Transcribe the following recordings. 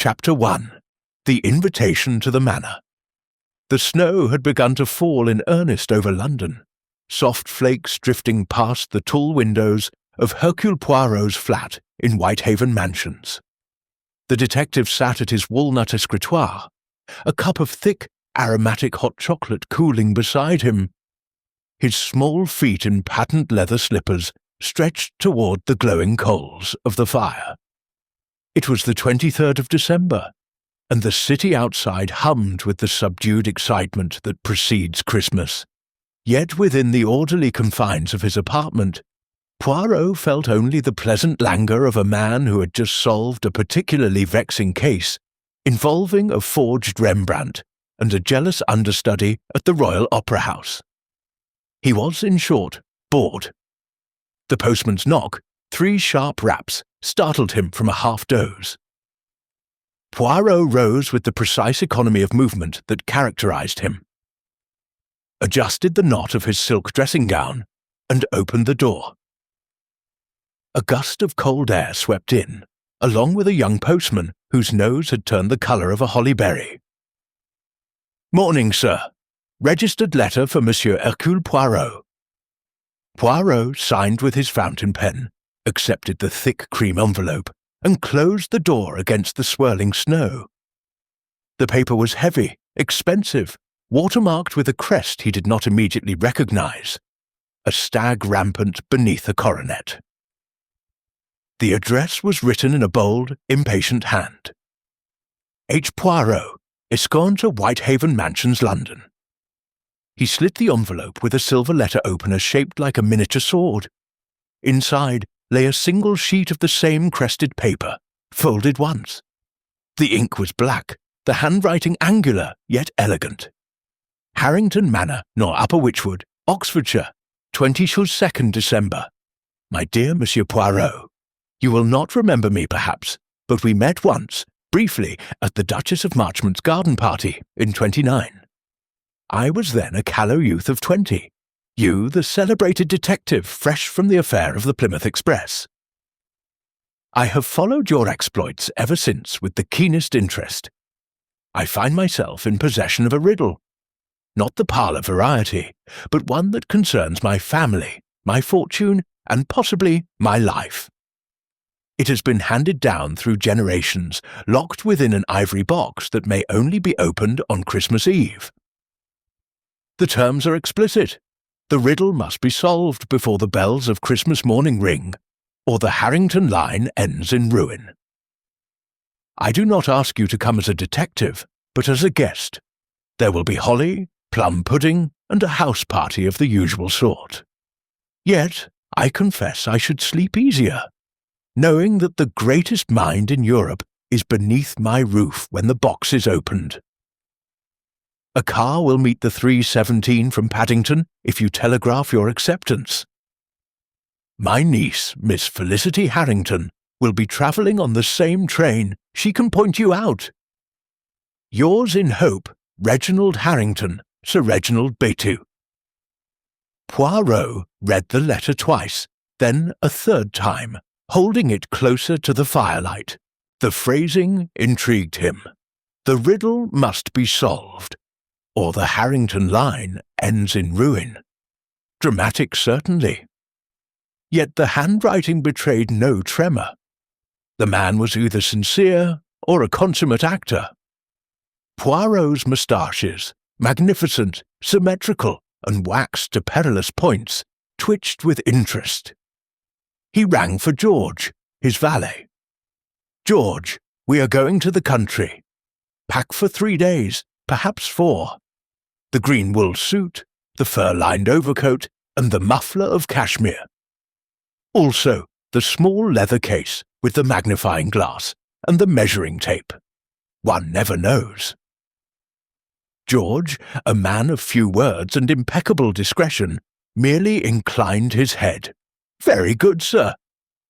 Chapter 1. The Invitation to the Manor. The snow had begun to fall in earnest over London, soft flakes drifting past the tall windows of Hercule Poirot's flat in Whitehaven Mansions. The detective sat at his walnut escritoire, a cup of thick, aromatic hot chocolate cooling beside him. His small feet in patent leather slippers stretched toward the glowing coals of the fire. It was the 23rd of December, and the city outside hummed with the subdued excitement that precedes Christmas. Yet within the orderly confines of his apartment, Poirot felt only the pleasant languor of a man who had just solved a particularly vexing case involving a forged Rembrandt and a jealous understudy at the Royal Opera House. He was, in short, bored. The postman's knock, 3 sharp raps, startled him from a half-doze. Poirot rose with the precise economy of movement that characterized him, adjusted the knot of his silk dressing-gown, and opened the door. A gust of cold air swept in, along with a young postman whose nose had turned the colour of a holly berry. "Morning, sir. Registered letter for Monsieur Hercule Poirot." Poirot signed with his fountain pen, accepted the thick cream envelope, and closed the door against the swirling snow. The paper was heavy, expensive, watermarked with a crest he did not immediately recognize, a stag rampant beneath a coronet. The address was written in a bold, impatient hand. H. Poirot, Escort, Whitehaven Mansions, London. He slit the envelope with a silver letter opener shaped like a miniature sword. Inside lay a single sheet of the same crested paper, folded once. The ink was black, the handwriting angular yet elegant. Harrington Manor, nor Upper Wychwood, Oxfordshire, 22nd December. My dear Monsieur Poirot, you will not remember me perhaps, but we met once, briefly, at the Duchess of Marchmont's garden party in '29. I was then a callow youth of 20. You, the celebrated detective fresh from the affair of the Plymouth Express. I have followed your exploits ever since with the keenest interest. I find myself in possession of a riddle, not the parlour variety, but one that concerns my family, my fortune, and possibly my life. It has been handed down through generations, locked within an ivory box that may only be opened on Christmas Eve. The terms are explicit. The riddle must be solved before the bells of Christmas morning ring, or the Harrington line ends in ruin. I do not ask you to come as a detective, but as a guest. There will be holly, plum pudding, and a house party of the usual sort. Yet, I confess I should sleep easier, knowing that the greatest mind in Europe is beneath my roof when the box is opened. A car will meet the 3:17 from Paddington if you telegraph your acceptance. My niece, Miss Felicity Harrington, will be travelling on the same train. She can point you out. Yours in hope, Reginald Harrington, Sir Reginald Betu. Poirot read the letter twice, then a third time, holding it closer to the firelight. The phrasing intrigued him. The riddle must be solved, or the Harrington line ends in ruin. Dramatic, certainly. Yet the handwriting betrayed no tremor. The man was either sincere or a consummate actor. Poirot's moustaches, magnificent, symmetrical, and waxed to perilous points, twitched with interest. He rang for George, his valet. "George, we are going to the country. Pack for 3 days, perhaps 4. The green wool suit, the fur-lined overcoat, and the muffler of cashmere. Also, the small leather case with the magnifying glass and the measuring tape. One never knows." George, a man of few words and impeccable discretion, merely inclined his head. "Very good, sir.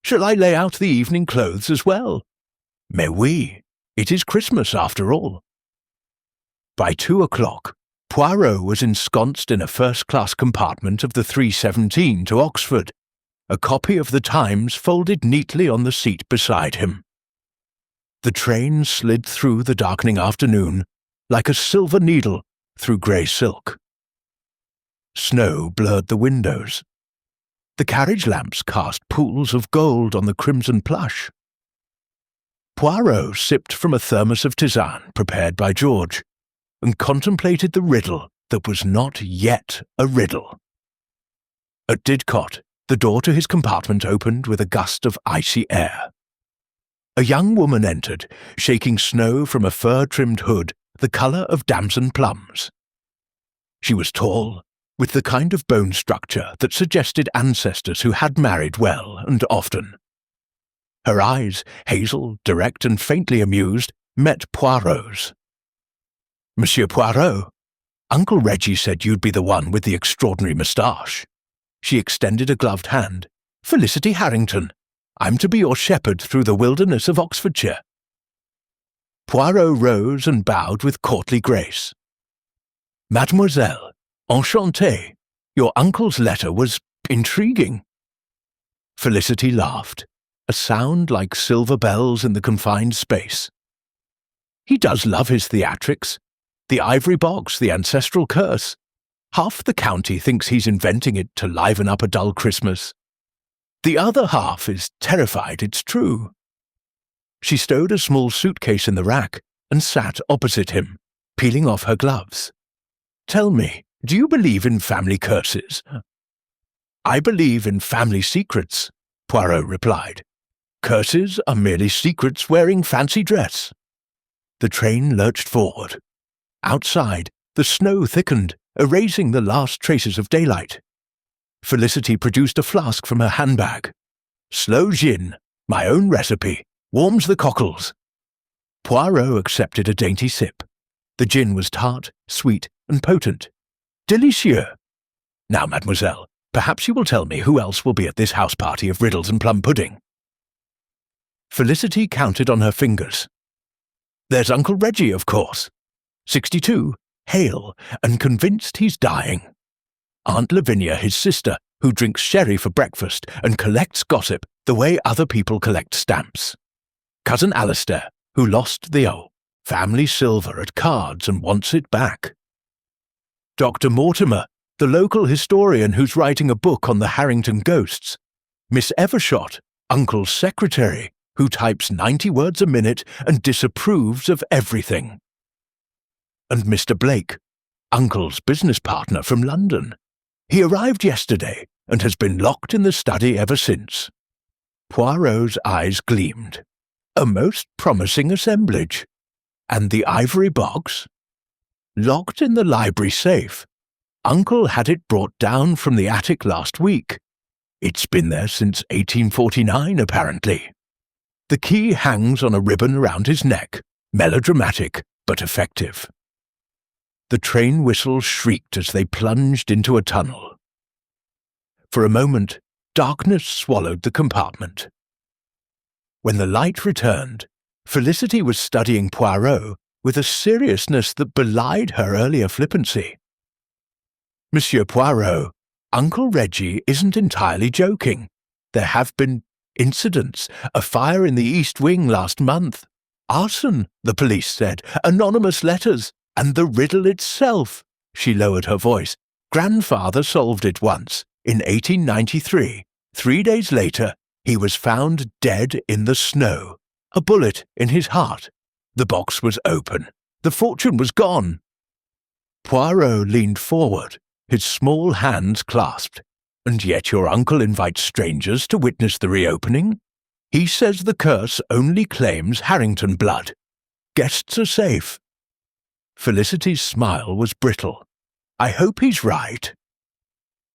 Shall I lay out the evening clothes as well?" "Mais oui, it is Christmas after all." By 2 o'clock, Poirot was ensconced in a first-class compartment of the 3:17 to Oxford, a copy of the Times folded neatly on the seat beside him. The train slid through the darkening afternoon like a silver needle through grey silk. Snow blurred the windows. The carriage lamps cast pools of gold on the crimson plush. Poirot sipped from a thermos of tisane prepared by George and contemplated the riddle that was not yet a riddle. At Didcot, the door to his compartment opened with a gust of icy air. A young woman entered, shaking snow from a fur-trimmed hood the colour of damson plums. She was tall, with the kind of bone structure that suggested ancestors who had married well and often. Her eyes, hazel, direct and faintly amused, met Poirot's. "Monsieur Poirot, Uncle Reggie said you'd be the one with the extraordinary moustache." She extended a gloved hand. "Felicity Harrington. I'm to be your shepherd through the wilderness of Oxfordshire." Poirot rose and bowed with courtly grace. "Mademoiselle, enchanté. Your uncle's letter was intriguing." Felicity laughed, a sound like silver bells in the confined space. "He does love his theatrics. The ivory box, the ancestral curse. Half the county thinks he's inventing it to liven up a dull Christmas. The other half is terrified it's true." She stowed a small suitcase in the rack and sat opposite him, peeling off her gloves. "Tell me, do you believe in family curses?" "I believe in family secrets," Poirot replied. "Curses are merely secrets wearing fancy dress." The train lurched forward. Outside, the snow thickened, erasing the last traces of daylight. Felicity produced a flask from her handbag. "Sloe gin, my own recipe, warms the cockles." Poirot accepted a dainty sip. The gin was tart, sweet, and potent. "Délicieux. Now, mademoiselle, perhaps you will tell me who else will be at this house party of riddles and plum pudding." Felicity counted on her fingers. "There's Uncle Reggie, of course. 62, hale, and convinced he's dying. Aunt Lavinia, his sister, who drinks sherry for breakfast and collects gossip the way other people collect stamps. Cousin Alistair, who lost the family silver at cards and wants it back. Dr. Mortimer, the local historian who's writing a book on the Harrington ghosts. Miss Evershot, Uncle's secretary, who types 90 words a minute and disapproves of everything. And Mr. Blake, Uncle's business partner from London. He arrived yesterday and has been locked in the study ever since." Poirot's eyes gleamed. "A most promising assemblage. And the ivory box?" "Locked in the library safe. Uncle had it brought down from the attic last week. It's been there since 1849, apparently. The key hangs on a ribbon around his neck, melodramatic but effective." The train whistle shrieked as they plunged into a tunnel. For a moment, darkness swallowed the compartment. When the light returned, Felicity was studying Poirot with a seriousness that belied her earlier flippancy. "Monsieur Poirot, Uncle Reggie isn't entirely joking. There have been incidents, a fire in the East Wing last month, arson, the police said, anonymous letters, and the riddle itself." She lowered her voice. "Grandfather solved it once, in 1893. 3 days later, he was found dead in the snow, a bullet in his heart. The box was open. The fortune was gone." Poirot leaned forward, his small hands clasped. "And yet your uncle invites strangers to witness the reopening? He says the curse only claims Harrington blood. Guests are safe." Felicity's smile was brittle. "I hope he's right."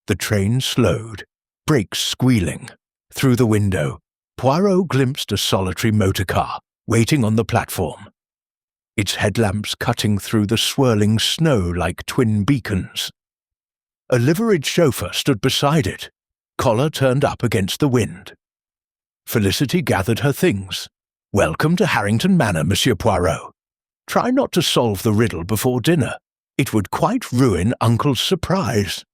The train slowed, brakes squealing. Through the window, Poirot glimpsed a solitary motor car waiting on the platform, its headlamps cutting through the swirling snow like twin beacons. A liveried chauffeur stood beside it, collar turned up against the wind. Felicity gathered her things. "Welcome to Harrington Manor, Monsieur Poirot. Try not to solve the riddle before dinner. It would quite ruin Uncle's surprise."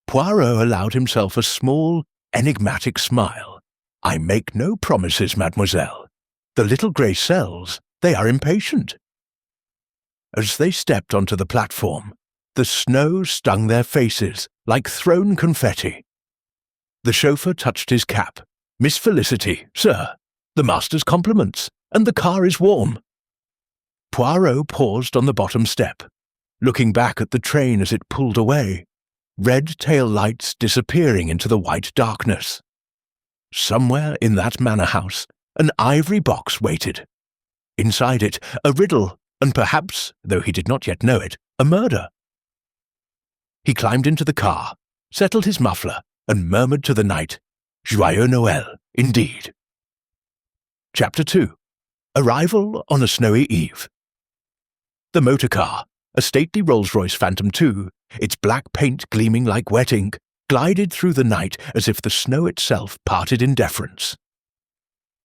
Poirot allowed himself a small, enigmatic smile. "I make no promises, mademoiselle. The little grey cells, they are impatient. As they stepped onto the platform, the snow stung their faces like thrown confetti. The chauffeur touched his cap. "Miss Felicity, sir, the master's compliments, and the car is warm." Poirot paused on the bottom step, looking back at the train as it pulled away, red tail lights disappearing into the white darkness. Somewhere in that manor house, an ivory box waited. Inside it, a riddle, and perhaps, though he did not yet know it, a murder. He climbed into the car, settled his muffler, and murmured to the night, "Joyeux Noël, indeed." Chapter 2. Arrival on a Snowy Eve. The motor car, a stately Rolls-Royce Phantom II, its black paint gleaming like wet ink, glided through the night as if the snow itself parted in deference.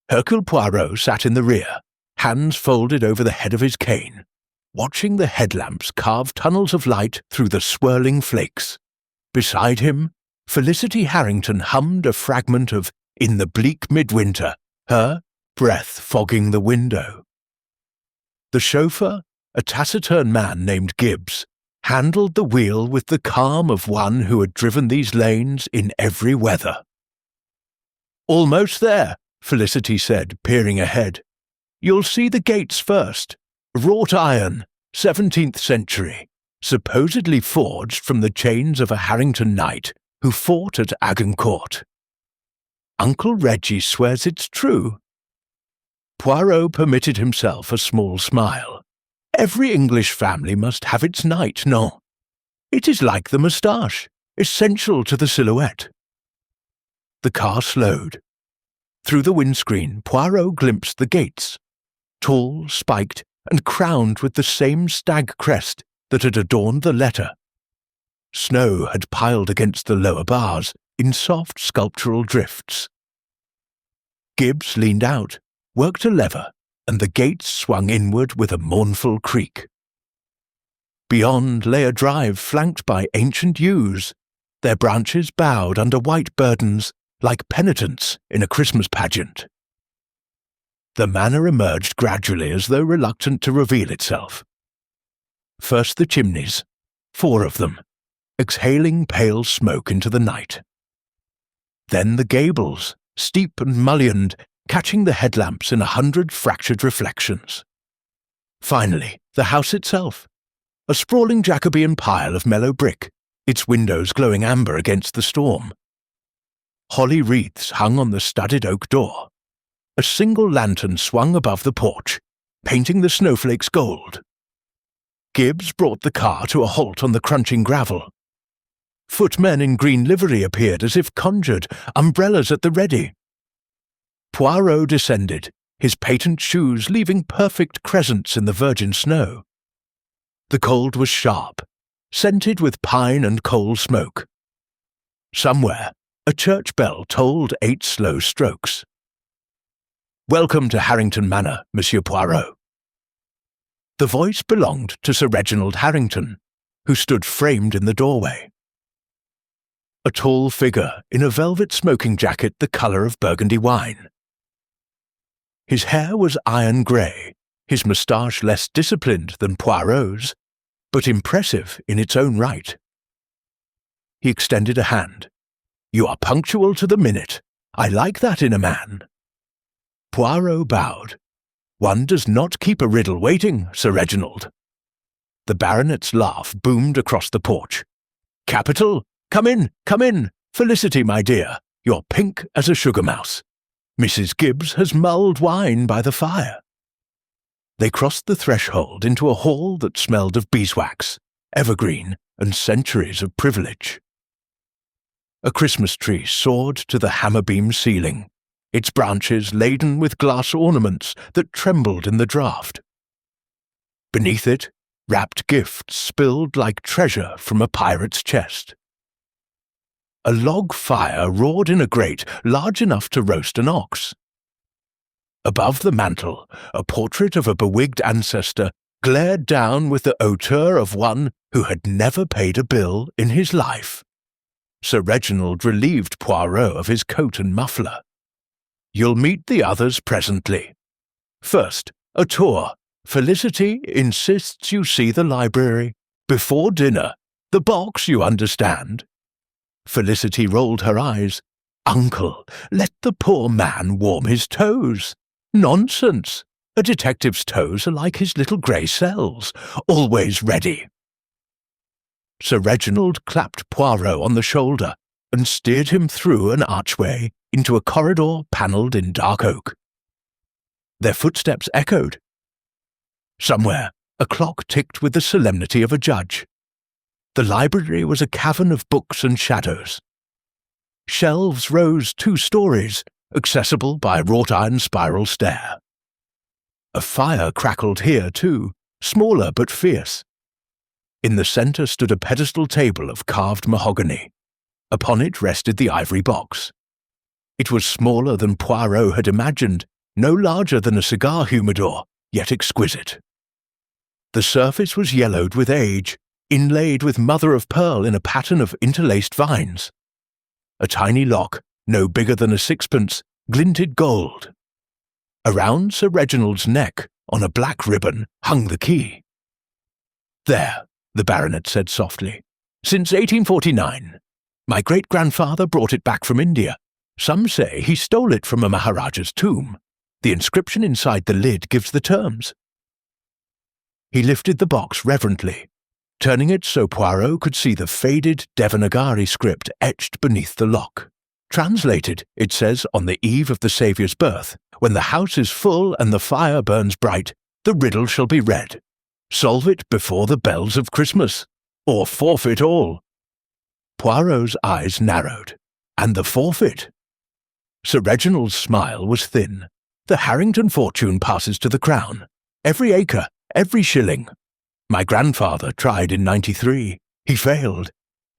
Hercule Poirot sat in the rear, hands folded over the head of his cane, watching the headlamps carve tunnels of light through the swirling flakes. Beside him, Felicity Harrington hummed a fragment of "In the Bleak Midwinter," her breath fogging the window. The chauffeur, a taciturn man named Gibbs, handled the wheel with the calm of one who had driven these lanes in every weather. "Almost there," Felicity said, peering ahead. "You'll see the gates first. Wrought iron, 17th century, supposedly forged from the chains of a Harrington knight who fought at Agincourt. Uncle Reggie swears it's true." Poirot permitted himself a small smile. Every English family must have its knight, no? It is like the moustache, essential to the silhouette. The car slowed. Through the windscreen, Poirot glimpsed the gates, tall, spiked, and crowned with the same stag crest that had adorned the letter. Snow had piled against the lower bars in soft sculptural drifts. Gibbs leaned out, worked a lever, and the gates swung inward with a mournful creak. Beyond lay a drive flanked by ancient yews, their branches bowed under white burdens like penitents in a Christmas pageant. The manor emerged gradually as though reluctant to reveal itself. First the chimneys, 4 of them, exhaling pale smoke into the night. Then the gables, steep and mullioned, catching the headlamps in 100 fractured reflections. Finally, the house itself, a sprawling Jacobean pile of mellow brick, its windows glowing amber against the storm. Holly wreaths hung on the studded oak door. A single lantern swung above the porch, painting the snowflakes gold. Gibbs brought the car to a halt on the crunching gravel. Footmen in green livery appeared as if conjured, umbrellas at the ready. Poirot descended, his patent shoes leaving perfect crescents in the virgin snow. The cold was sharp, scented with pine and coal smoke. Somewhere, a church bell tolled 8 slow strokes. "Welcome to Harrington Manor, Monsieur Poirot." The voice belonged to Sir Reginald Harrington, who stood framed in the doorway. A tall figure in a velvet smoking jacket the colour of Burgundy wine. His hair was iron grey, his moustache less disciplined than Poirot's, but impressive in its own right. He extended a hand. "You are punctual to the minute. I like that in a man." Poirot bowed. "One does not keep a riddle waiting, Sir Reginald." The baronet's laugh boomed across the porch. "Capital! Come in! Felicity, my dear, you're pink as a sugar mouse. Mrs. Gibbs has mulled wine by the fire." They crossed the threshold into a hall that smelled of beeswax, evergreen, and centuries of privilege. A Christmas tree soared to the hammer-beam ceiling, its branches laden with glass ornaments that trembled in the draught. Beneath it, wrapped gifts spilled like treasure from a pirate's chest. A log fire roared in a grate large enough to roast an ox. Above the mantel, a portrait of a bewigged ancestor glared down with the hauteur of one who had never paid a bill in his life. Sir Reginald relieved Poirot of his coat and muffler. "You'll meet the others presently. First, a tour. Felicity insists you see the library. Before dinner. The box, you understand. Felicity rolled her eyes. Uncle, let the poor man warm his toes. Nonsense. A detective's toes are like his little grey cells, always ready. Sir Reginald clapped Poirot on the shoulder and steered him through an archway into a corridor panelled in dark oak. Their footsteps echoed. Somewhere, a clock ticked with the solemnity of a judge. The library was a cavern of books and shadows. Shelves rose 2 stories, accessible by a wrought-iron spiral stair. A fire crackled here, too, smaller but fierce. In the centre stood a pedestal table of carved mahogany. Upon it rested the ivory box. It was smaller than Poirot had imagined, no larger than a cigar humidor, yet exquisite. The surface was yellowed with age, inlaid with mother-of-pearl in a pattern of interlaced vines. A tiny lock, no bigger than a sixpence, glinted gold. Around Sir Reginald's neck, on a black ribbon, hung the key. "There," the baronet said softly. "Since 1849. My great-grandfather brought it back from India. Some say he stole it from a Maharaja's tomb. The inscription inside the lid gives the terms." He lifted the box reverently, turning it so Poirot could see the faded Devanagari script etched beneath the lock. Translated, it says, on the eve of the Saviour's birth, when the house is full and the fire burns bright, the riddle shall be read. Solve it before the bells of Christmas, or forfeit all. Poirot's eyes narrowed. And the forfeit? Sir Reginald's smile was thin. The Harrington fortune passes to the Crown. Every acre, every shilling. My grandfather tried in 93. He failed.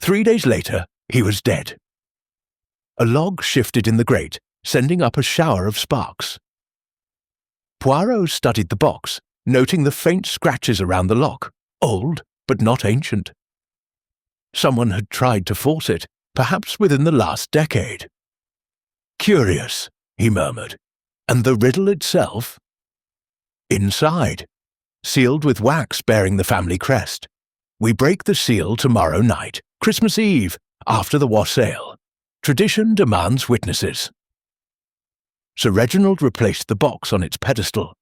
3 days later, he was dead. A log shifted in the grate, sending up a shower of sparks. Poirot studied the box, noting the faint scratches around the lock, old but not ancient. Someone had tried to force it, perhaps within the last decade. "Curious," he murmured. "And the riddle itself?" "Inside, sealed with wax bearing the family crest. We break the seal tomorrow night, Christmas Eve, after the wassail. Tradition demands witnesses." Sir Reginald replaced the box on its pedestal.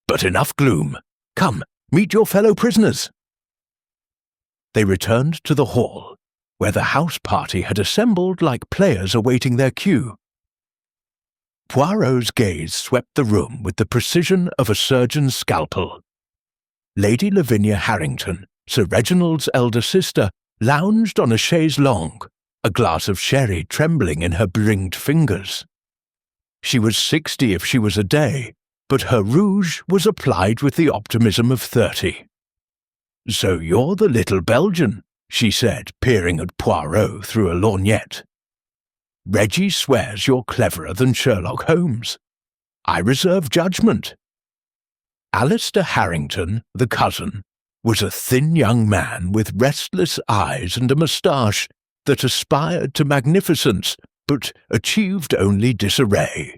"But enough gloom. Come, meet your fellow prisoners." They returned to the hall, where the house party had assembled like players awaiting their cue. Poirot's gaze swept the room with the precision of a surgeon's scalpel. Lady Lavinia Harrington, Sir Reginald's elder sister, lounged on a chaise longue, a glass of sherry trembling in her beringed fingers. She was 60 if she was a day, but her rouge was applied with the optimism of 30. "So you're the little Belgian," she said, peering at Poirot through a lorgnette. "Reggie swears you're cleverer than Sherlock Holmes. I reserve judgment." Alistair Harrington, the cousin, was a thin young man with restless eyes and a moustache that aspired to magnificence but achieved only disarray.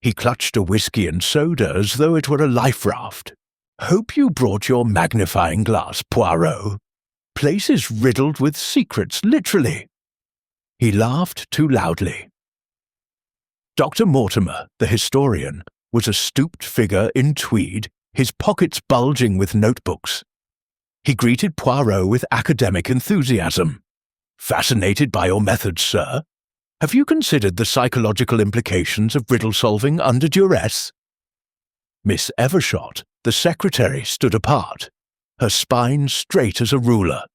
He clutched a whiskey and soda as though it were a life raft. "Hope you brought your magnifying glass, Poirot. Place is riddled with secrets, literally." He laughed too loudly. Dr. Mortimer, the historian, was a stooped figure in tweed, his pockets bulging with notebooks. He greeted Poirot with academic enthusiasm. "Fascinated by your methods, sir? Have you considered the psychological implications of riddle-solving under duress?" Miss Evershot, the secretary, stood apart, her spine straight as a ruler.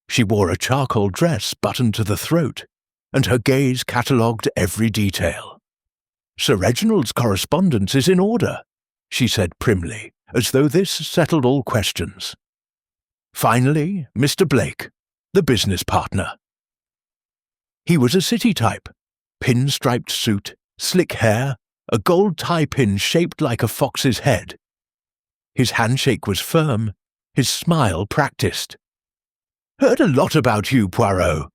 She wore a charcoal dress buttoned to the throat, and her gaze catalogued every detail. "Sir Reginald's correspondence is in order," she said primly, as though this settled all questions. Finally, Mr. Blake, the business partner. He was a city type, pin-striped suit, slick hair, a gold tie-pin shaped like a fox's head. His handshake was firm, his smile practiced. "Heard a lot about you, Poirot.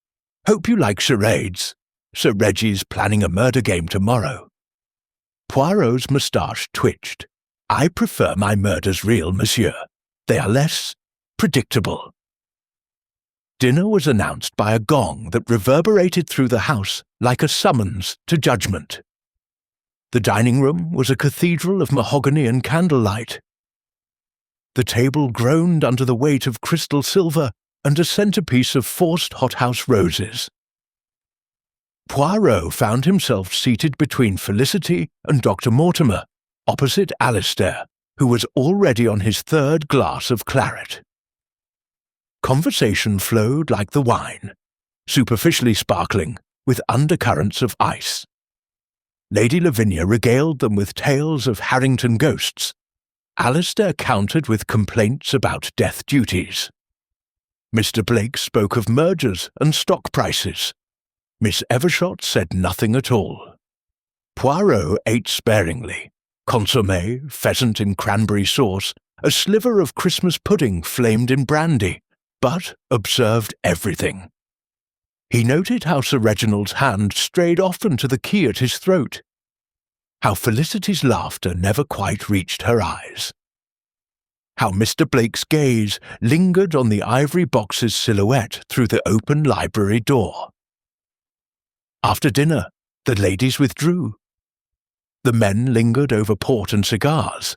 Hope you like charades. Sir Reggie's planning a murder game tomorrow." Poirot's moustache twitched. "I prefer my murders real, monsieur. They are less predictable." Dinner was announced by a gong that reverberated through the house like a summons to judgment. The dining room was a cathedral of mahogany and candlelight. The table groaned under the weight of crystal silver and a centerpiece of forced hothouse roses. Poirot found himself seated between Felicity and Dr. Mortimer, opposite Alistair, who was already on his third glass of claret. Conversation flowed like the wine, superficially sparkling, with undercurrents of ice. Lady Lavinia regaled them with tales of Harrington ghosts. Alistair countered with complaints about death duties. Mr. Blake spoke of mergers and stock prices. Miss Evershot said nothing at all. Poirot ate sparingly. Consommé, pheasant in cranberry sauce, a sliver of Christmas pudding flamed in brandy, but observed everything. He noted how Sir Reginald's hand strayed often to the key at his throat, how Felicity's laughter never quite reached her eyes, how Mr. Blake's gaze lingered on the ivory box's silhouette through the open library door. After dinner, the ladies withdrew. The men lingered over port and cigars.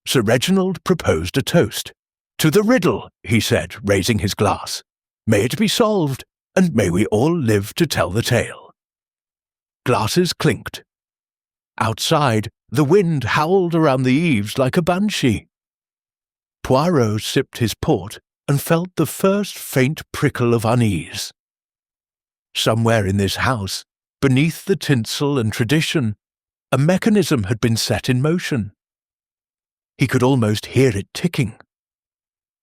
Sir Reginald proposed a toast. "To the riddle," he said, raising his glass. "May it be solved, and may we all live to tell the tale." Glasses clinked. Outside, the wind howled around the eaves like a banshee. Poirot sipped his port and felt the first faint prickle of unease. Somewhere in this house, beneath the tinsel and tradition, a mechanism had been set in motion. He could almost hear it ticking.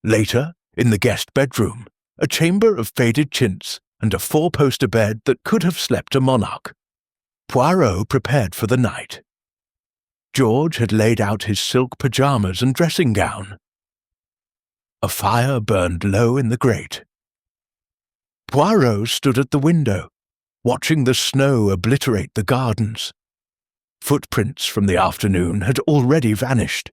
Later, in the guest bedroom, a chamber of faded chintz and a four-poster bed that could have slept a monarch, Poirot prepared for the night. George had laid out his silk pyjamas and dressing gown. A fire burned low in the grate. Poirot stood at the window, watching the snow obliterate the gardens. Footprints from the afternoon had already vanished.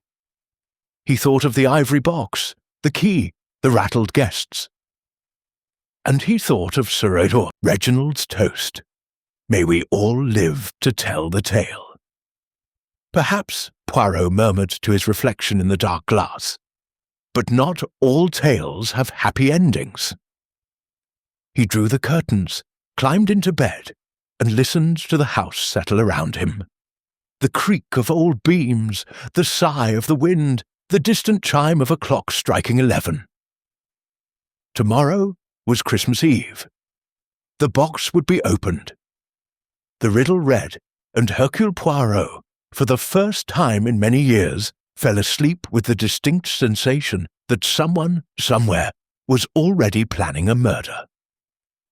He thought of the ivory box, the key, the rattled guests. And he thought of Sir Reginald's toast. "May we all live to tell the tale." Perhaps, Poirot murmured to his reflection in the dark glass, but not all tales have happy endings. He drew the curtains, climbed into bed, and listened to the house settle around him. The creak of old beams, the sigh of the wind, the distant chime of a clock striking 11. Tomorrow was Christmas Eve. The box would be opened. The riddle read, and Hercule Poirot, for the first time in many years, fell asleep with the distinct sensation that someone, somewhere, was already planning a murder.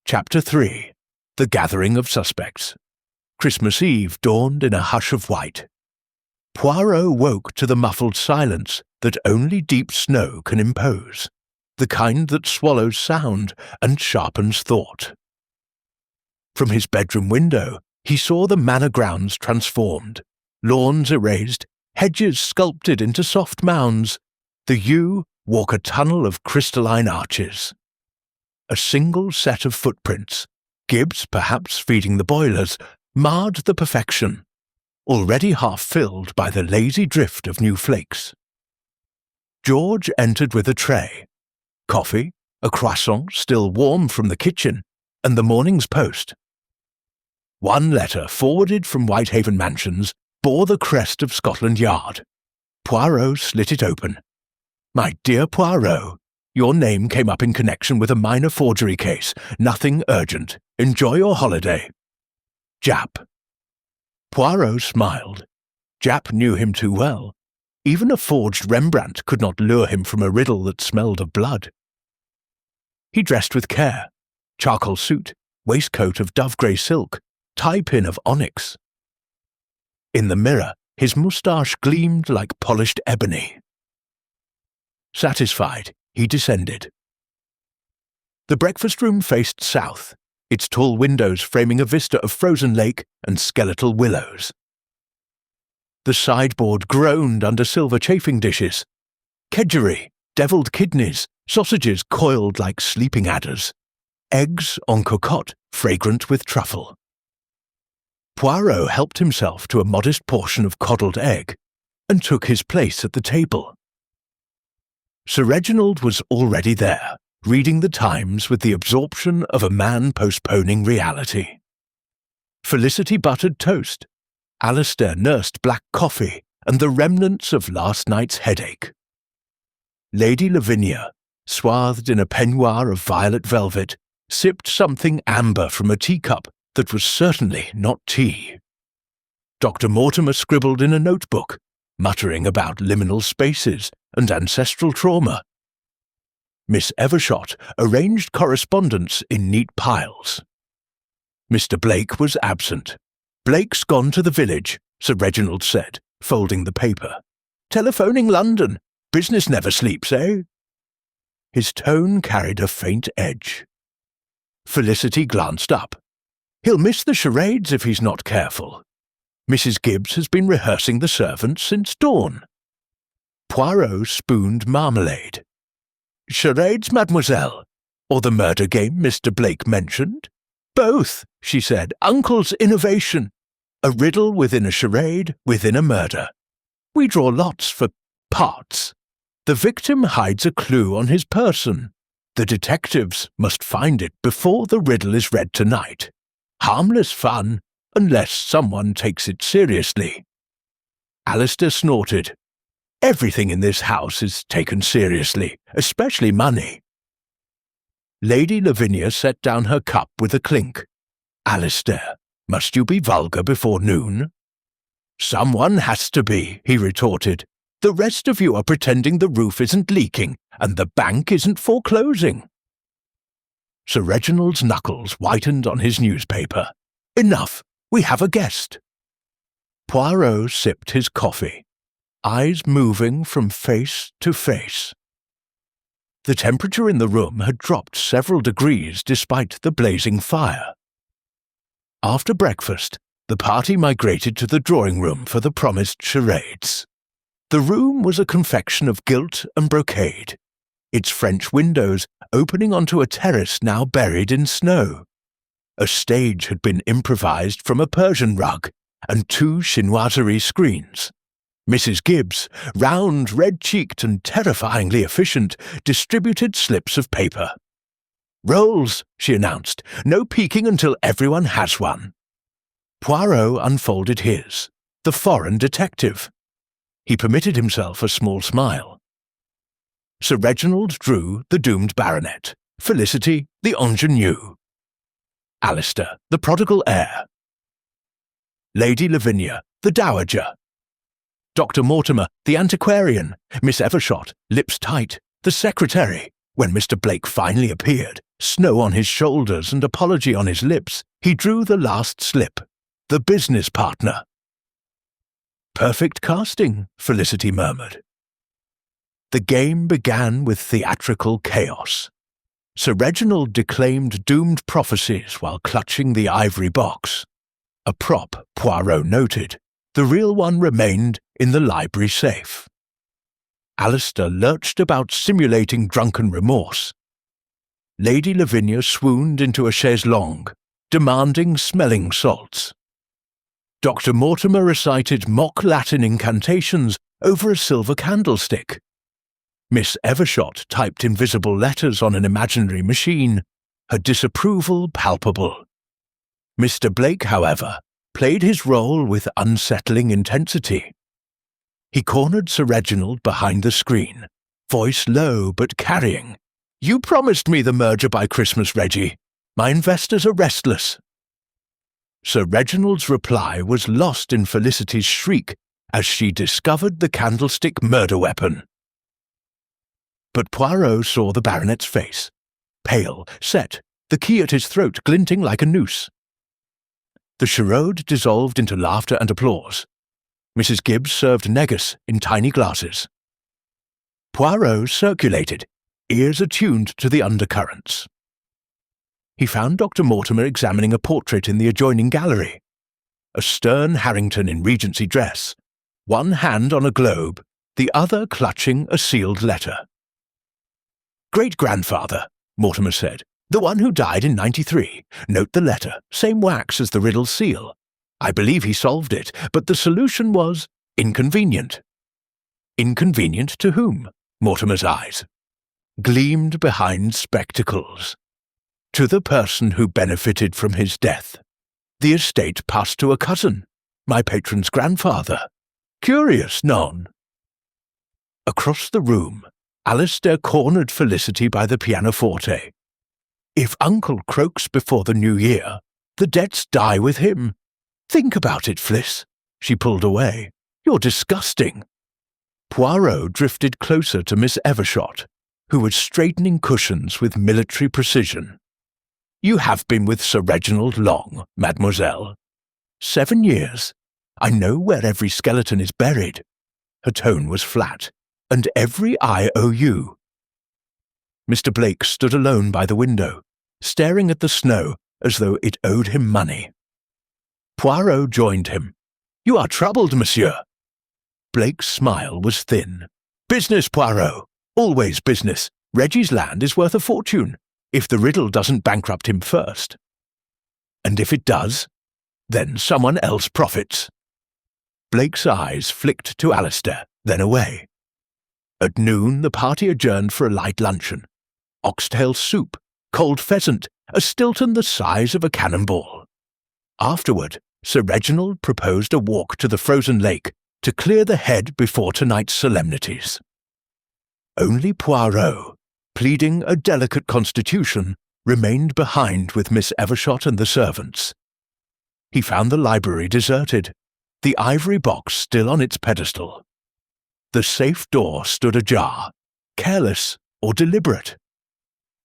Chapter 3. The Gathering of Suspects. Christmas Eve dawned in a hush of white. Poirot woke to the muffled silence that only deep snow can impose, the kind that swallows sound and sharpens thought. From his bedroom window, he saw the manor grounds transformed, lawns erased, hedges sculpted into soft mounds, the yew walk a tunnel of crystalline arches. A single set of footprints, Gibbs perhaps feeding the boilers, marred the perfection, already half filled by the lazy drift of new flakes. George entered with a tray, coffee, a croissant still warm from the kitchen, and the morning's post. One letter forwarded from Whitehaven Mansions bore the crest of Scotland Yard. Poirot slit it open. "My dear Poirot, your name came up in connection with a minor forgery case. Nothing urgent. Enjoy your holiday. Jap." Poirot smiled. Jap knew him too well. Even a forged Rembrandt could not lure him from a riddle that smelled of blood. He dressed with care. Charcoal suit, waistcoat of dove-grey silk, tie-pin of onyx. In the mirror, his moustache gleamed like polished ebony. Satisfied, he descended. The breakfast room faced south, its tall windows framing a vista of frozen lake and skeletal willows. The sideboard groaned under silver chafing dishes. Kedgeree, devilled kidneys, sausages coiled like sleeping adders, eggs en cocotte fragrant with truffle. Poirot helped himself to a modest portion of coddled egg and took his place at the table. Sir Reginald was already there, reading the Times with the absorption of a man postponing reality. Felicity buttered toast. Alistair nursed black coffee and the remnants of last night's headache. Lady Lavinia, swathed in a peignoir of violet velvet, sipped something amber from a teacup that was certainly not tea. Dr. Mortimer scribbled in a notebook, muttering about liminal spaces and ancestral trauma. Miss Evershot arranged correspondence in neat piles. Mr. Blake was absent. "Blake's gone to the village," Sir Reginald said, folding the paper. "Telephoning London. Business never sleeps, eh?" His tone carried a faint edge. Felicity glanced up. "He'll miss the charades if he's not careful. Mrs. Gibbs has been rehearsing the servants since dawn." Poirot spooned marmalade. "Charades, mademoiselle? Or the murder game Mr. Blake mentioned?" "Both," she said. "Uncle's innovation. A riddle within a charade within a murder. We draw lots for parts. The victim hides a clue on his person. The detectives must find it before the riddle is read tonight. Harmless fun, unless someone takes it seriously." Alistair snorted. "Everything in this house is taken seriously, especially money." Lady Lavinia set down her cup with a clink. "Alistair, must you be vulgar before noon?" "Someone has to be," he retorted. "The rest of you are pretending the roof isn't leaking and the bank isn't foreclosing." Sir Reginald's knuckles whitened on his newspaper. "Enough. We have a guest." Poirot sipped his coffee, eyes moving from face to face. The temperature in the room had dropped several degrees despite the blazing fire. After breakfast, the party migrated to the drawing-room for the promised charades. The room was a confection of gilt and brocade, its French windows opening onto a terrace now buried in snow. A stage had been improvised from a Persian rug and 2 chinoiserie screens. Mrs. Gibbs, round, red-cheeked and terrifyingly efficient, distributed slips of paper. "Rolls," she announced. "No peeking until everyone has one." Poirot unfolded his, The Foreign Detective. He permitted himself a small smile. Sir Reginald drew The Doomed Baronet, Felicity, the ingenue, Alistair, the prodigal heir, Lady Lavinia, the dowager, Dr. Mortimer, the antiquarian, Miss Evershot, lips tight, the secretary. When Mr. Blake finally appeared, snow on his shoulders and apology on his lips, he drew the last slip, the business partner. "Perfect casting," Felicity murmured. The game began with theatrical chaos. Sir Reginald declaimed doomed prophecies while clutching the ivory box. A prop, Poirot noted. The real one remained in the library safe. Alistair lurched about simulating drunken remorse. Lady Lavinia swooned into a chaise longue, demanding smelling salts. Dr. Mortimer recited mock Latin incantations over a silver candlestick. Miss Evershot typed invisible letters on an imaginary machine, her disapproval palpable. Mr. Blake, however, played his role with unsettling intensity. He cornered Sir Reginald behind the screen, voice low but carrying. "You promised me the merger by Christmas, Reggie. My investors are restless." Sir Reginald's reply was lost in Felicity's shriek as she discovered the candlestick murder weapon. But Poirot saw the baronet's face, pale, set, the key at his throat glinting like a noose. The charade dissolved into laughter and applause. Mrs. Gibbs served negus in tiny glasses. Poirot circulated, ears attuned to the undercurrents. He found Dr. Mortimer examining a portrait in the adjoining gallery. A stern Harrington in Regency dress, one hand on a globe, the other clutching a sealed letter. "Great-grandfather," Mortimer said. "The one who died in 93. Note the letter, same wax as the Riddle seal. I believe he solved it, but the solution was inconvenient." Inconvenient to whom? Mortimer's eyes gleamed behind spectacles. To the person who benefited from his death. The estate passed to a cousin, my patron's grandfather. Curious, non? Across the room, Alistair cornered Felicity by the pianoforte. "If Uncle croaks before the new year, the debts die with him. Think about it, Fliss." She pulled away. "You're disgusting." Poirot drifted closer to Miss Evershot, who was straightening cushions with military precision. "You have been with Sir Reginald long, mademoiselle." 7 years. I know where every skeleton is buried." Her tone was flat. "And every IOU." Mr. Blake stood alone by the window, staring at the snow as though it owed him money. Poirot joined him. "You are troubled, monsieur." Blake's smile was thin. "Business, Poirot. Always business. Reggie's land is worth a fortune, if the Riddle doesn't bankrupt him first. And if it does, then someone else profits." Blake's eyes flicked to Alistair, then away. At noon, the party adjourned for a light luncheon. Oxtail soup, cold pheasant, a Stilton the size of a cannonball. Afterward, Sir Reginald proposed a walk to the frozen lake to clear the head before tonight's solemnities. Only Poirot, pleading a delicate constitution, remained behind with Miss Evershot and the servants. He found the library deserted, the ivory box still on its pedestal. The safe door stood ajar, careless or deliberate.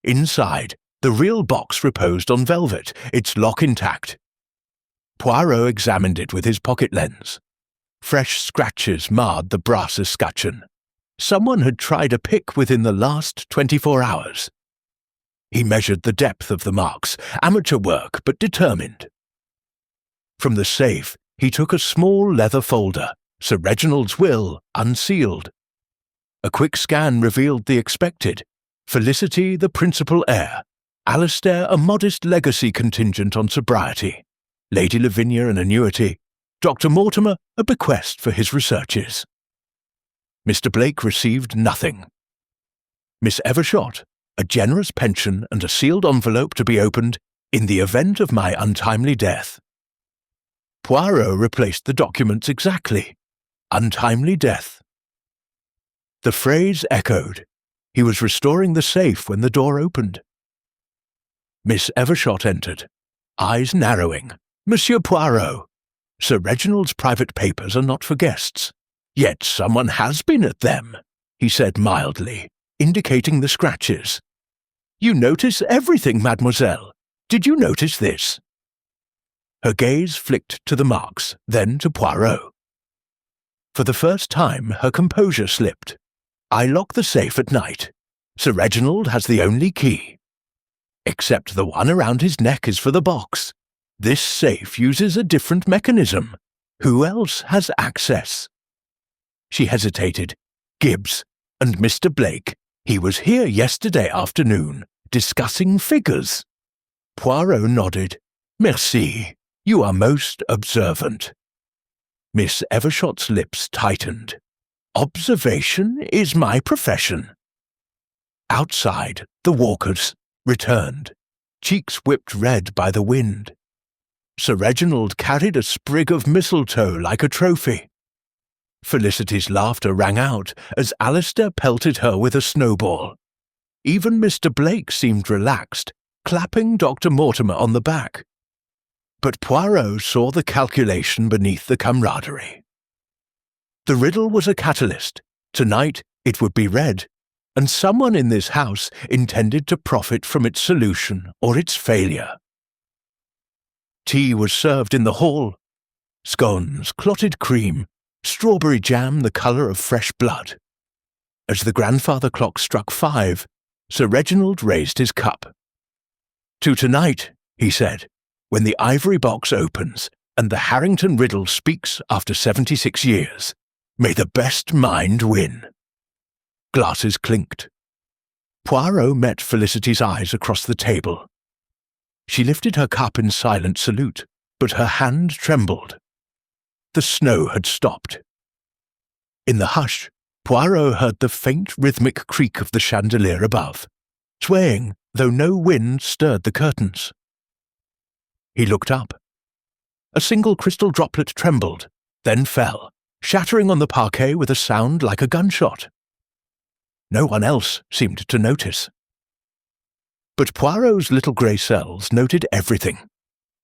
Inside, the real box reposed on velvet, its lock intact. Poirot examined it with his pocket lens. Fresh scratches marred the brass escutcheon. Someone had tried a pick within the last 24 hours. He measured the depth of the marks, amateur work but determined. From the safe, he took a small leather folder, Sir Reginald's will, unsealed. A quick scan revealed the expected. Felicity the principal heir, Alistair a modest legacy contingent on sobriety, Lady Lavinia an annuity, Dr. Mortimer a bequest for his researches. Mr. Blake received nothing. Miss Evershot, a generous pension and a sealed envelope to be opened in the event of my untimely death. Poirot replaced the documents exactly. Untimely death. The phrase echoed. He was restoring the safe when the door opened. Miss Evershot entered, eyes narrowing. "Monsieur Poirot, Sir Reginald's private papers are not for guests. Yet someone has been at them," he said mildly, indicating the scratches. "You notice everything, mademoiselle. Did you notice this?" Her gaze flicked to the marks, then to Poirot. For the first time, her composure slipped. "I lock the safe at night. Sir Reginald has the only key. Except the one around his neck is for the box. This safe uses a different mechanism. Who else has access?" She hesitated. "Gibbs and Mr. Blake. He was here yesterday afternoon, discussing figures." Poirot nodded. "Merci. You are most observant." Miss Evershot's lips tightened. "Observation is my profession." Outside, the walkers returned, cheeks whipped red by the wind. Sir Reginald carried a sprig of mistletoe like a trophy. Felicity's laughter rang out as Alistair pelted her with a snowball. Even Mr. Blake seemed relaxed, clapping Dr. Mortimer on the back. But Poirot saw the calculation beneath the camaraderie. The riddle was a catalyst. Tonight it would be read, and someone in this house intended to profit from its solution or its failure. Tea was served in the hall. Scones, clotted cream, strawberry jam the colour of fresh blood. As the grandfather clock struck 5, Sir Reginald raised his cup. "To tonight," he said, "when the ivory box opens and the Harrington riddle speaks after 76 years. May the best mind win. Glasses clinked. Poirot met Felicity's eyes across the table. She lifted her cup in silent salute, but her hand trembled. The snow had stopped. In the hush, Poirot heard the faint rhythmic creak of the chandelier above, swaying, though no wind stirred the curtains. He looked up. A single crystal droplet trembled, then fell, shattering on the parquet with a sound like a gunshot. No one else seemed to notice. But Poirot's little grey cells noted everything.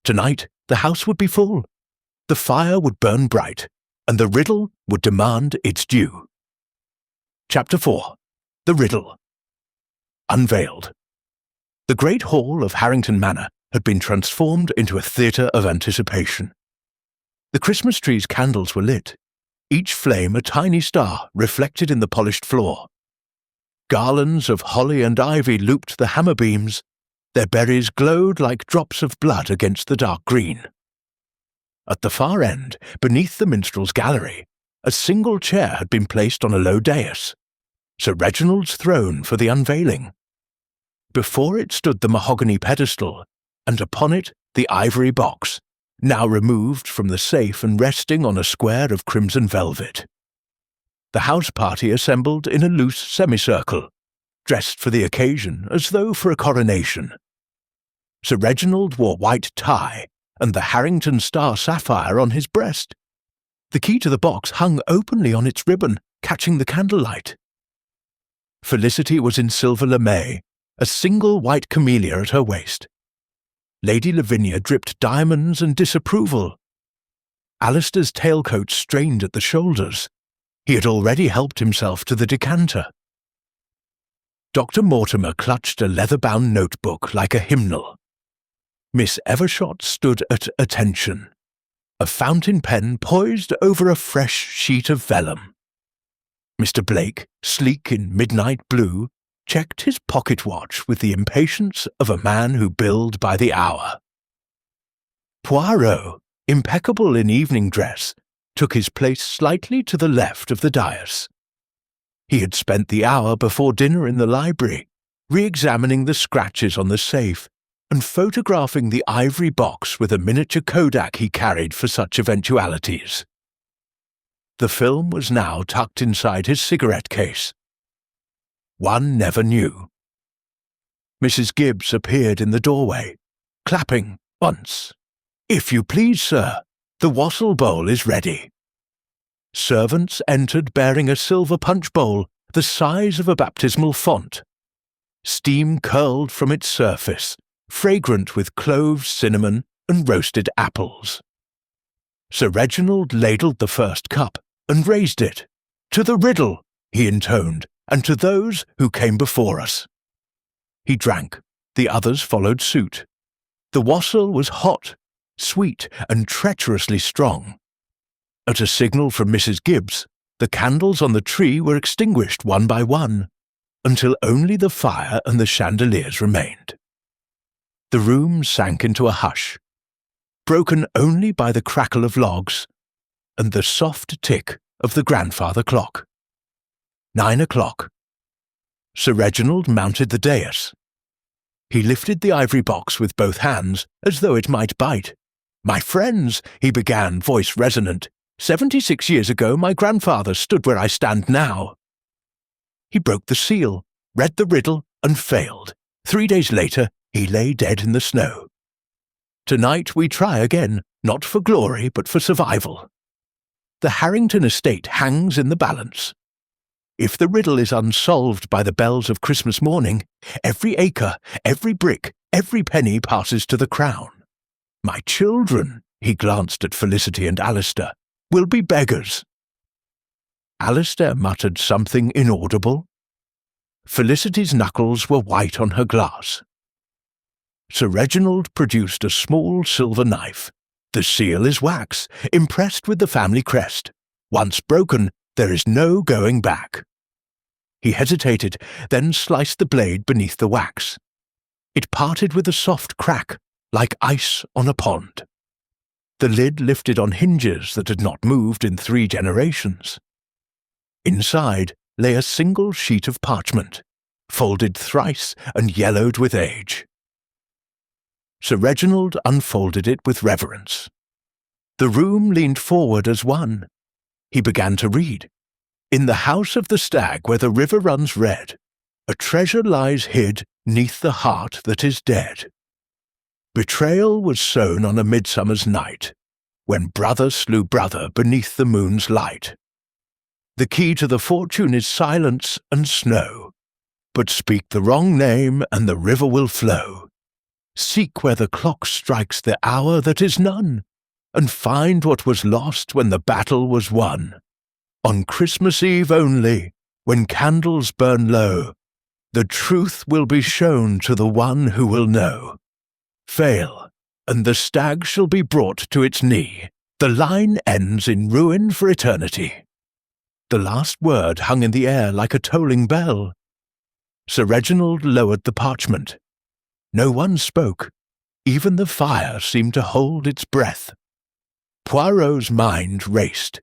Tonight, the house would be full. The fire would burn bright, and the riddle would demand its due. Chapter 4. The Riddle. Unveiled. The great hall of Harrington Manor had been transformed into a theatre of anticipation. The Christmas tree's candles were lit, each flame a tiny star reflected in the polished floor. Garlands of holly and ivy looped the hammer beams. Their berries glowed like drops of blood against the dark green. At the far end, beneath the minstrel's gallery, a single chair had been placed on a low dais, Sir Reginald's throne for the unveiling. Before it stood the mahogany pedestal, and upon it the ivory box, now removed from the safe and resting on a square of crimson velvet. The house party assembled in a loose semicircle, dressed for the occasion as though for a coronation. Sir Reginald wore white tie and the Harrington star sapphire on his breast. The key to the box hung openly on its ribbon, catching the candlelight. Felicity was in silver lame, a single white camellia at her waist. Lady Lavinia dripped diamonds and disapproval. Alistair's tailcoat strained at the shoulders. He had already helped himself to the decanter. Dr. Mortimer clutched a leather-bound notebook like a hymnal. Miss Evershot stood at attention, a fountain pen poised over a fresh sheet of vellum. Mr. Blake, sleek in midnight blue, checked his pocket watch with the impatience of a man who billed by the hour. Poirot, impeccable in evening dress, took his place slightly to the left of the dais. He had spent the hour before dinner in the library, re-examining the scratches on the safe and photographing the ivory box with a miniature Kodak he carried for such eventualities. The film was now tucked inside his cigarette case. One never knew. Mrs. Gibbs appeared in the doorway, clapping once. "If you please, sir, the wassail bowl is ready." Servants entered bearing a silver punch bowl the size of a baptismal font. Steam curled from its surface, fragrant with cloves, cinnamon, and roasted apples. Sir Reginald ladled the first cup and raised it. "To the riddle," he intoned, "and to those who came before us." He drank. The others followed suit. The wassail was hot, sweet, and treacherously strong. At a signal from Mrs. Gibbs, the candles on the tree were extinguished one by one, until only the fire and the chandeliers remained. The room sank into a hush, broken only by the crackle of logs and the soft tick of the grandfather clock. 9 o'clock. Sir Reginald mounted the dais. He lifted the ivory box with both hands, as though it might bite. "My friends," he began, voice resonant, "76 years ago my grandfather stood where I stand now." He broke the seal, read the riddle, and failed. 3 days later, he lay dead in the snow. Tonight we try again, not for glory, but for survival. The Harrington estate hangs in the balance. If the riddle is unsolved by the bells of Christmas morning, every acre, every brick, every penny passes to the crown. My children, he glanced at Felicity and Alistair, will be beggars. Alistair muttered something inaudible. Felicity's knuckles were white on her glass. Sir Reginald produced a small silver knife. "The seal is wax, impressed with the family crest. Once broken, there is no going back." He hesitated, then sliced the blade beneath the wax. It parted with a soft crack, like ice on a pond. The lid lifted on hinges that had not moved in 3 generations. Inside lay a single sheet of parchment, folded thrice and yellowed with age. Sir Reginald unfolded it with reverence. The room leaned forward as one. He began to read. In the house of the stag where the river runs red, a treasure lies hid 'neath the heart that is dead. Betrayal was sown on a midsummer's night, when brother slew brother beneath the moon's light. The key to the fortune is silence and snow, but speak the wrong name and the river will flow. Seek where the clock strikes the hour that is none, and find what was lost when the battle was won. On Christmas Eve only, when candles burn low, the truth will be shown to the one who will know. Fail, and the stag shall be brought to its knee. The line ends in ruin for eternity. The last word hung in the air like a tolling bell. Sir Reginald lowered the parchment. No one spoke. Even the fire seemed to hold its breath. Poirot's mind raced.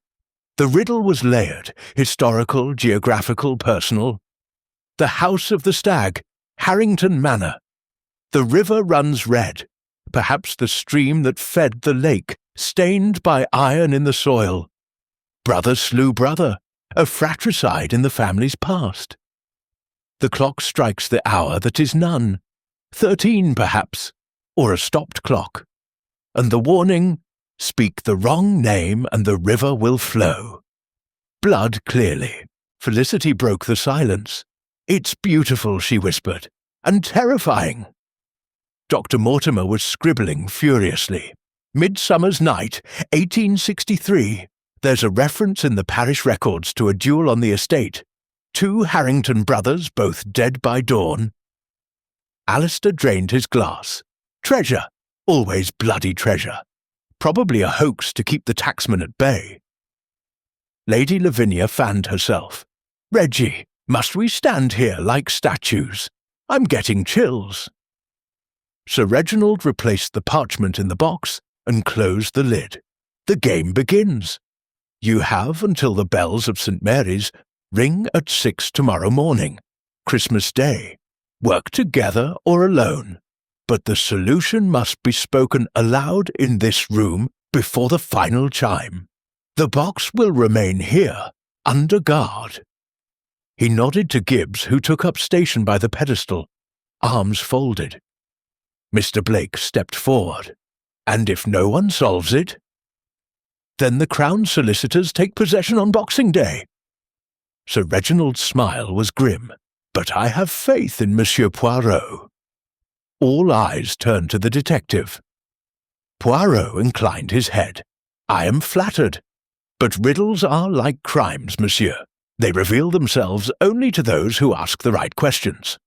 The riddle was layered, historical, geographical, personal. The house of the stag, Harrington Manor. The river runs red, perhaps the stream that fed the lake, stained by iron in the soil. Brother slew brother, a fratricide in the family's past. The clock strikes the hour that is none, 13 perhaps, or a stopped clock. And the warning, speak the wrong name and the river will flow. Blood clearly. Felicity broke the silence. It's beautiful, she whispered, and terrifying. Dr. Mortimer was scribbling furiously. Midsummer's Night, 1863. There's a reference in the parish records to a duel on the estate. 2 Harrington brothers, both dead by dawn. Alistair drained his glass. Treasure. Always bloody treasure. Probably a hoax to keep the tacksman at bay. Lady Lavinia fanned herself. Reggie, must we stand here like statues? I'm getting chills. Sir Reginald replaced the parchment in the box and closed the lid. The game begins. You have until the bells of St. Mary's ring at 6 tomorrow morning, Christmas Day. Work together or alone, but the solution must be spoken aloud in this room before the final chime. The box will remain here, under guard. He nodded to Gibbs, who took up station by the pedestal, arms folded. Mr. Blake stepped forward. And if no one solves it? Then the Crown solicitors take possession on Boxing Day. Sir Reginald's smile was grim, but I have faith in Monsieur Poirot. All eyes turned to the detective. Poirot inclined his head. I am flattered. But riddles are like crimes, monsieur. They reveal themselves only to those who ask the right questions.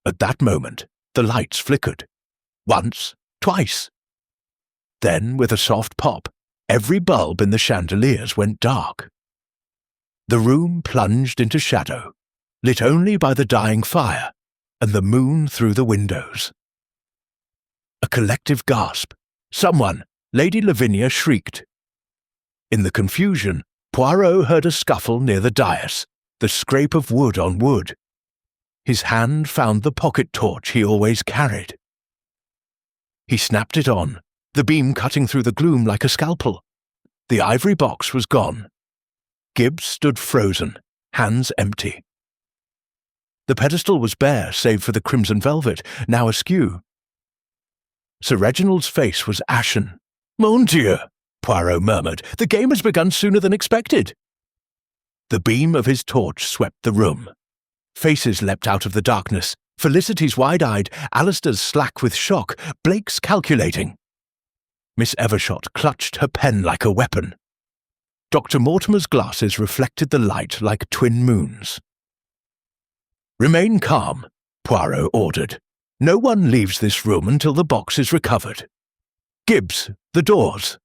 At that moment, the lights flickered. Once, twice. Then, with a soft pop, every bulb in the chandeliers went dark. The room plunged into shadow, lit only by the dying fire and the moon through the windows. A collective gasp. Someone, Lady Lavinia, shrieked. In the confusion, Poirot heard a scuffle near the dais, the scrape of wood on wood. His hand found the pocket torch he always carried. He snapped it on, the beam cutting through the gloom like a scalpel. The ivory box was gone. Gibbs stood frozen, hands empty. The pedestal was bare save for the crimson velvet, now askew. Sir Reginald's face was ashen. Mon Dieu, Poirot murmured, the game has begun sooner than expected. The beam of his torch swept the room. Faces leapt out of the darkness, Felicity's wide-eyed, Alistair's slack with shock, Blake's calculating. Miss Evershot clutched her pen like a weapon. Dr. Mortimer's glasses reflected the light like twin moons. Remain calm, Poirot ordered. No one leaves this room until the box is recovered. Gibbs, the doors.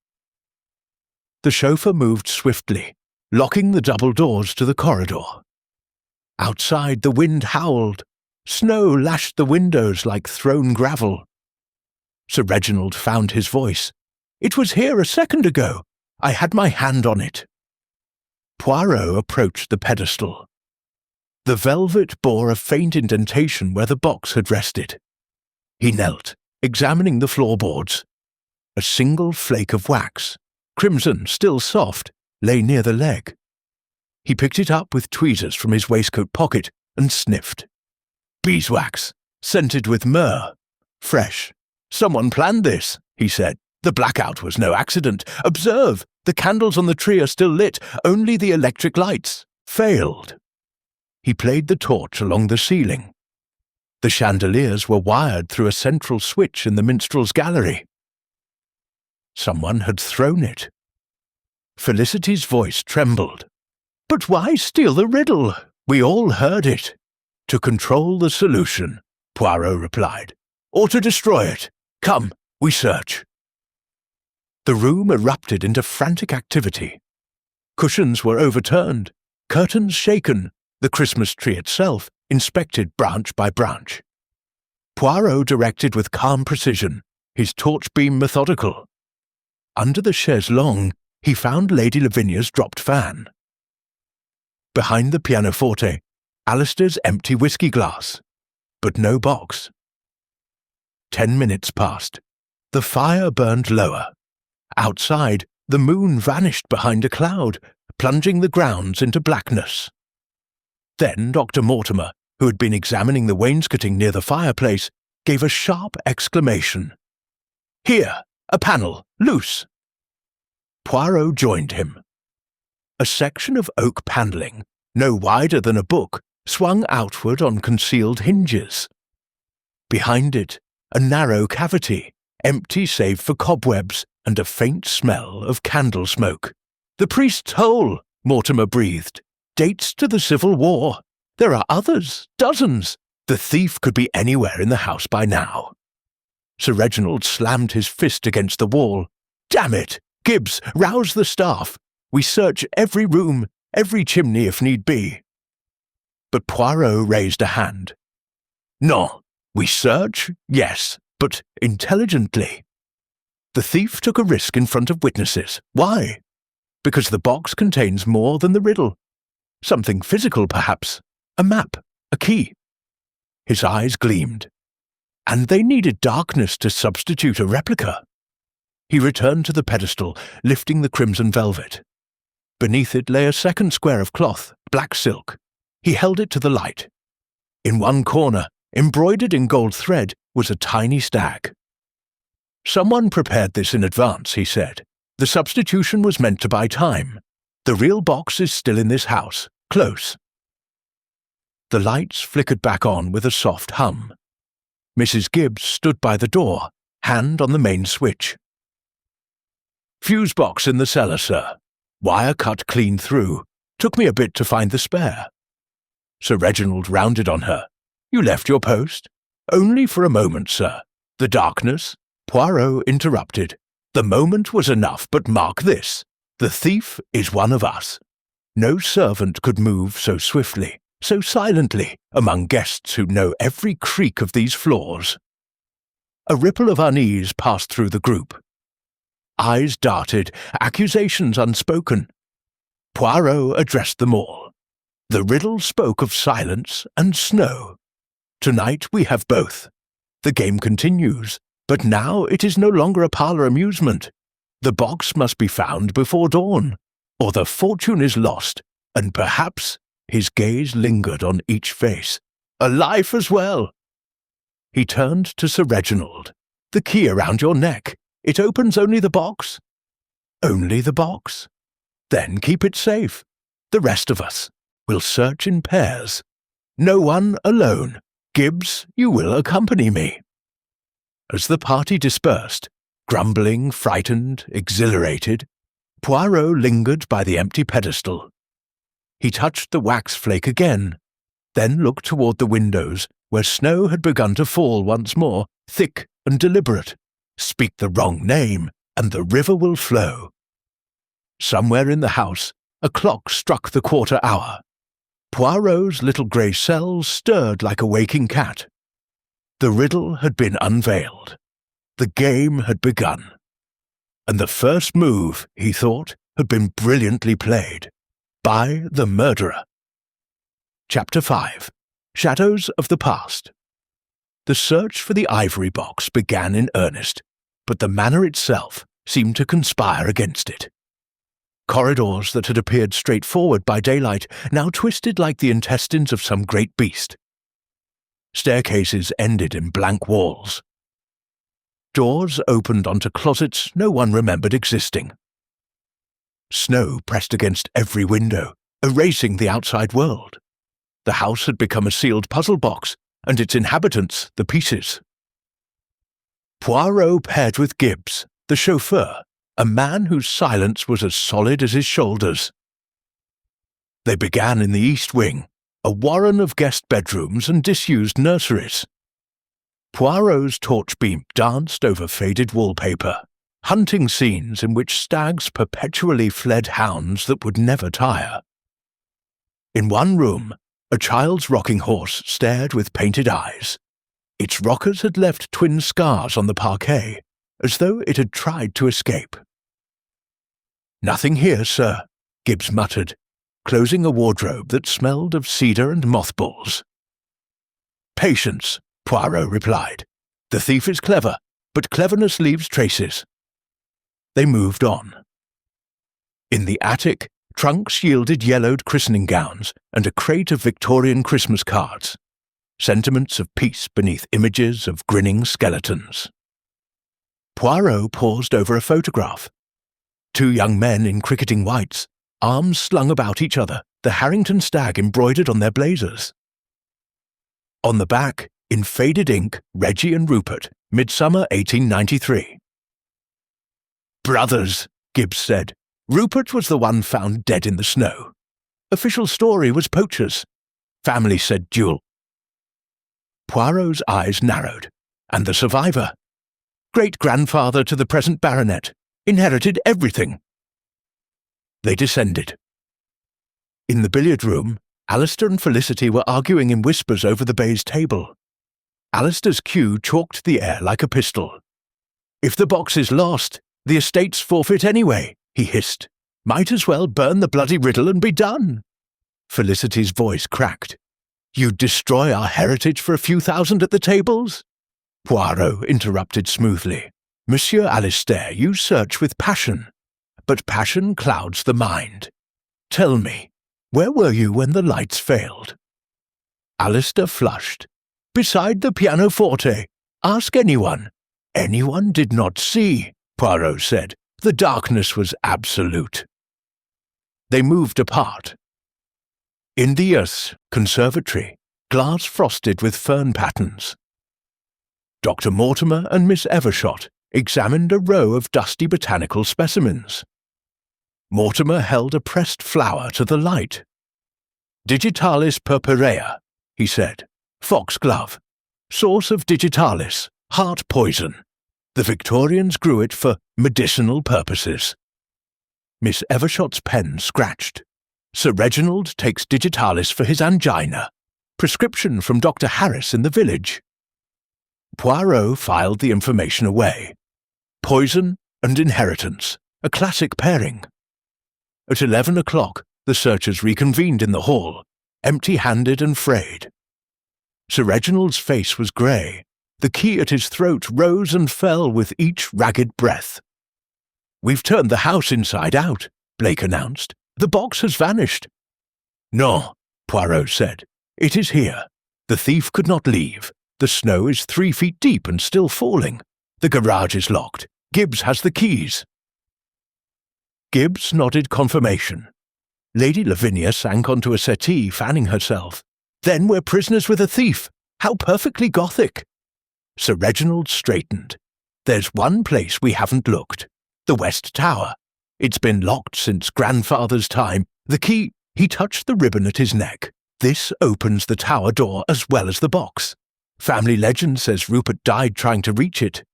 The chauffeur moved swiftly, locking the double doors to the corridor. Outside the wind howled. Snow lashed the windows like thrown gravel. Sir Reginald found his voice. It was here a second ago. I had my hand on it. Poirot approached the pedestal. The velvet bore a faint indentation where the box had rested. He knelt, examining the floorboards. A single flake of wax, crimson, still soft, lay near the leg. He picked it up with tweezers from his waistcoat pocket and sniffed. Beeswax, scented with myrrh. Fresh. Someone planned this, he said. The blackout was no accident. Observe, the candles on the tree are still lit, only the electric lights. Failed. He played the torch along the ceiling. The chandeliers were wired through a central switch in the minstrel's gallery. Someone had thrown it. Felicity's voice trembled. But why steal the riddle? We all heard it. To control the solution, Poirot replied. Or to destroy it. Come, we search. The room erupted into frantic activity. Cushions were overturned, curtains shaken, the Christmas tree itself inspected branch by branch. Poirot directed with calm precision, his torch beam methodical. Under the chaise longue, he found Lady Lavinia's dropped fan. Behind the pianoforte, Alistair's empty whisky glass, but no box. 10 minutes passed. The fire burned lower. Outside, the moon vanished behind a cloud, plunging the grounds into blackness. Then Dr. Mortimer, who had been examining the wainscoting near the fireplace, gave a sharp exclamation. Here, a panel, loose. Poirot joined him. A section of oak panelling, no wider than a book, swung outward on concealed hinges. Behind it, a narrow cavity, empty save for cobwebs and a faint smell of candle smoke. The priest's hole, Mortimer breathed. Dates to the Civil War. There are others, dozens. The thief could be anywhere in the house by now. Sir Reginald slammed his fist against the wall. Damn it! Gibbs, rouse the staff. We search every room, every chimney if need be. But Poirot raised a hand. No, we search, yes, but intelligently. The thief took a risk in front of witnesses. Why? Because the box contains more than the riddle. Something physical, perhaps. A map, a key. His eyes gleamed. And they needed darkness to substitute a replica. He returned to the pedestal, lifting the crimson velvet. Beneath it lay a second square of cloth, black silk. He held it to the light. In one corner, embroidered in gold thread, was a tiny stag. Someone prepared this in advance, he said. The substitution was meant to buy time. The real box is still in this house, close. The lights flickered back on with a soft hum. Mrs. Gibbs stood by the door, hand on the main switch. Fuse box in the cellar, sir. Wire cut clean through. Took me a bit to find the spare. Sir Reginald rounded on her. You left your post? Only for a moment, sir. The darkness? Poirot interrupted. The moment was enough, but mark this. The thief is one of us. No servant could move so swiftly, so silently, among guests who know every creak of these floors. A ripple of unease passed through the group. Eyes darted, accusations unspoken. Poirot addressed them all. The riddle spoke of silence and snow. Tonight we have both. The game continues, but now it is no longer a parlour amusement. The box must be found before dawn, or the fortune is lost, and perhaps his gaze lingered on each face. A life as well. He turned to Sir Reginald. The key around your neck. It opens only the box. Only the box. Then keep it safe. The rest of us will search in pairs. No one alone. Gibbs, you will accompany me. As the party dispersed, grumbling, frightened, exhilarated, Poirot lingered by the empty pedestal. He touched the wax flake again, then looked toward the windows where snow had begun to fall once more, thick and deliberate. Speak the wrong name, and the river will flow. Somewhere in the house, a clock struck the quarter hour. Poirot's little grey cell stirred like a waking cat. The riddle had been unveiled. The game had begun. And the first move, he thought, had been brilliantly played. by the Murderer. Chapter 5. Shadows of the Past. The search for the ivory box began in earnest, but the manor itself seemed to conspire against it. Corridors that had appeared straightforward by daylight now twisted like the intestines of some great beast. Staircases ended in blank walls. Doors opened onto closets no one remembered existing. Snow pressed against every window, erasing the outside world. The house had become a sealed puzzle box, and its inhabitants the pieces. Poirot paired with Gibbs, the chauffeur, a man whose silence was as solid as his shoulders. They began in the East Wing, a warren of guest bedrooms and disused nurseries. Poirot's torch beam danced over faded wallpaper, hunting scenes in which stags perpetually fled hounds that would never tire. In one room, a child's rocking horse stared with painted eyes. Its rockers had left twin scars on the parquet, as though it had tried to escape. "Nothing here, sir," Gibbs muttered, closing a wardrobe that smelled of cedar and mothballs. "Patience," Poirot replied. "The thief is clever, but cleverness leaves traces." They moved on. In the attic, trunks yielded yellowed christening gowns and a crate of Victorian Christmas cards, sentiments of peace beneath images of grinning skeletons. Poirot paused over a photograph. Two young men in cricketing whites, arms slung about each other, the Harrington stag embroidered on their blazers. On the back, in faded ink, Reggie and Rupert, Midsummer 1893. "Brothers," Gibbs said. "Rupert was the one found dead in the snow. Official story was poachers. Family said duel." Poirot's eyes narrowed. "And the survivor? Great-grandfather to the present baronet. Inherited everything." They descended. In the billiard room, Alistair and Felicity were arguing in whispers over the baize table. Alistair's cue chalked the air like a pistol. "If the box is lost, the estate's forfeit anyway," he hissed. "Might as well burn the bloody riddle and be done." Felicity's voice cracked. "You'd destroy our heritage for a few thousand at the tables?" Poirot interrupted smoothly. "Monsieur Alistair, you search with passion, but passion clouds the mind. Tell me, where were you when the lights failed?" Alistair flushed. "Beside the pianoforte. Ask anyone." "Anyone did not see," Poirot said. "The darkness was absolute." They moved apart. In the earth's conservatory, glass frosted with fern patterns. Dr. Mortimer and Miss Evershot examined a row of dusty botanical specimens. Mortimer held a pressed flower to the light. "Digitalis purpurea," he said. "Foxglove. Source of digitalis, heart poison. The Victorians grew it for medicinal purposes." Miss Evershot's pen scratched. "Sir Reginald takes digitalis for his angina. Prescription from Dr. Harris in the village." Poirot filed the information away. Poison and inheritance, a classic pairing. At 11 o'clock, the searchers reconvened in the hall, empty-handed and frayed. Sir Reginald's face was grey. The key at his throat rose and fell with each ragged breath. "We've turned the house inside out," Blake announced. "The box has vanished." "No," Poirot said. "It is here. The thief could not leave. The snow is 3 feet deep and still falling. The garage is locked. Gibbs has the keys." Gibbs nodded confirmation. Lady Lavinia sank onto a settee, fanning herself. "Then we're prisoners with a thief. How perfectly Gothic." Sir Reginald straightened. "There's one place we haven't looked. The West Tower. It's been locked since grandfather's time. The key—" He touched the ribbon at his neck. "This opens the tower door as well as the box. Family legend says Rupert died trying to reach it."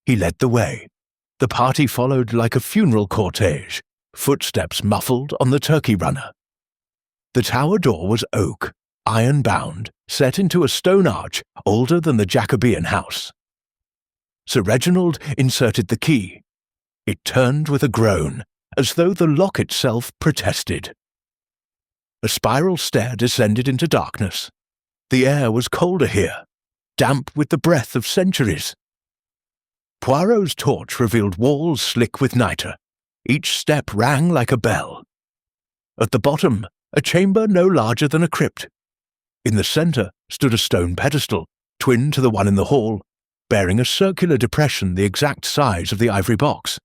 He led the way. The party followed like a funeral cortege, footsteps muffled on the turkey runner. The tower door was oak, iron-bound, set into a stone arch older than the Jacobean house. Sir Reginald inserted the key. It turned with a groan, as though the lock itself protested. A spiral stair descended into darkness. The air was colder here, damp with the breath of centuries. Poirot's torch revealed walls slick with nitre. Each step rang like a bell. At the bottom, a chamber no larger than a crypt. In the centre stood a stone pedestal, twin to the one in the hall, bearing a circular depression the exact size of the ivory box.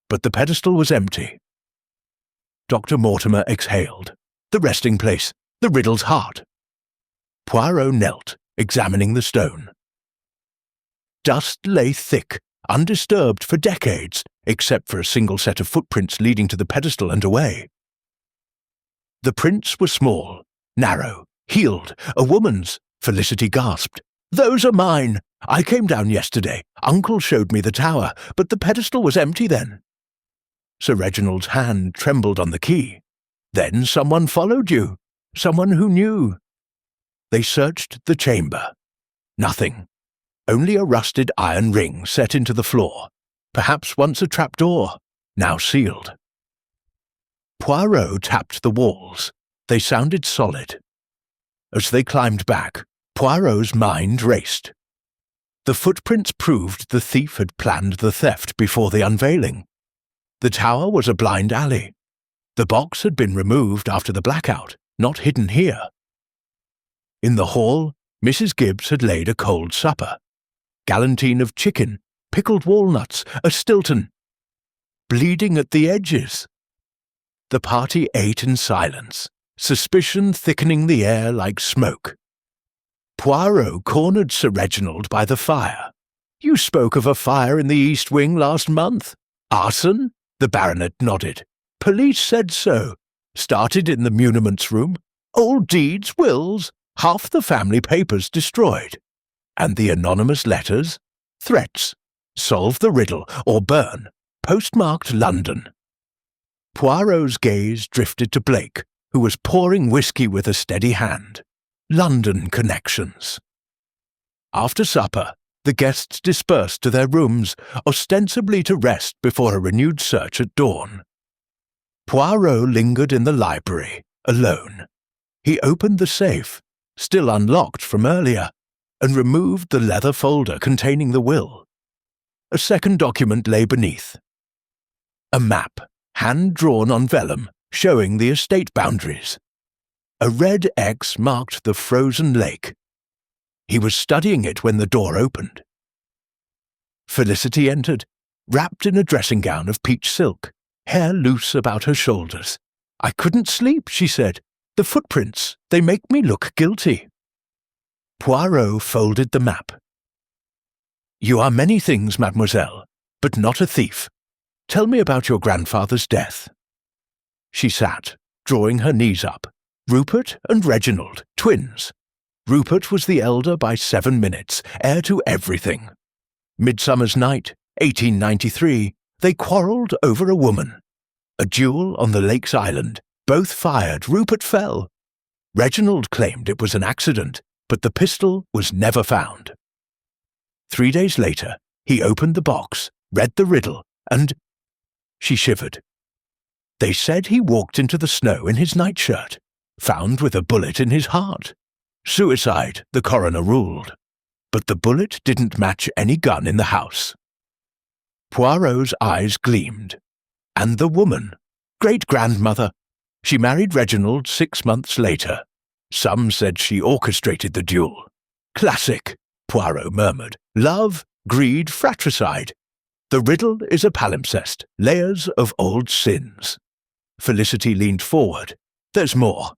But the pedestal was empty. Dr. Mortimer exhaled. The resting place, the Riddle's heart. Poirot knelt, examining the stone. Dust lay thick, undisturbed for decades, except for a single set of footprints leading to the pedestal and away. The prints were small, narrow, heeled, a woman's. Felicity gasped. "Those are mine! I came down yesterday. Uncle showed me the tower, but the pedestal was empty then." Sir Reginald's hand trembled on the key. "Then someone followed you. Someone who knew." They searched the chamber. Nothing. Only a rusted iron ring set into the floor, perhaps once a trapdoor, now sealed. Poirot tapped the walls. They sounded solid. As they climbed back, Poirot's mind raced. The footprints proved the thief had planned the theft before the unveiling. The tower was a blind alley. The box had been removed after the blackout, not hidden here. In the hall, Mrs. Gibbs had laid a cold supper. Galantine of chicken, pickled walnuts, a Stilton. Bleeding at the edges. The party ate in silence, suspicion thickening the air like smoke. Poirot cornered Sir Reginald by the fire. "You spoke of a fire in the East Wing last month. Arson?" The baronet nodded. "Police said so. Started in the muniments room. Old deeds, wills, half the family papers destroyed. And the anonymous letters? Threats. Solve the riddle or burn. Postmarked London." Poirot's gaze drifted to Blake, who was pouring whiskey with a steady hand. London connections. After supper, the guests dispersed to their rooms, ostensibly to rest before a renewed search at dawn. Poirot lingered in the library, alone. He opened the safe, still unlocked from earlier, and removed the leather folder containing the will. A second document lay beneath. A map, hand-drawn on vellum, showing the estate boundaries. A red X marked the frozen lake. He was studying it when the door opened. Felicity entered, wrapped in a dressing gown of peach silk, hair loose about her shoulders. "I couldn't sleep," she said. "The footprints, they make me look guilty." Poirot folded the map. "You are many things, mademoiselle, but not a thief. Tell me about your grandfather's death." She sat, drawing her knees up. Rupert and Reginald, twins. Rupert was the elder by 7 minutes, heir to everything. Midsummer's Night, 1893, they quarrelled over a woman. A duel on the lake's island. Both fired. Rupert fell. Reginald claimed it was an accident, but the pistol was never found. 3 days later, he opened the box, read the riddle, and... She shivered. They said he walked into the snow in his nightshirt, found with a bullet in his heart. Suicide, the coroner ruled. But the bullet didn't match any gun in the house. Poirot's eyes gleamed. And the woman, great-grandmother. She married Reginald 6 months later. Some said she orchestrated the duel. Classic, Poirot murmured. Love, greed, fratricide. The riddle is a palimpsest, layers of old sins. Felicity leaned forward. There's more.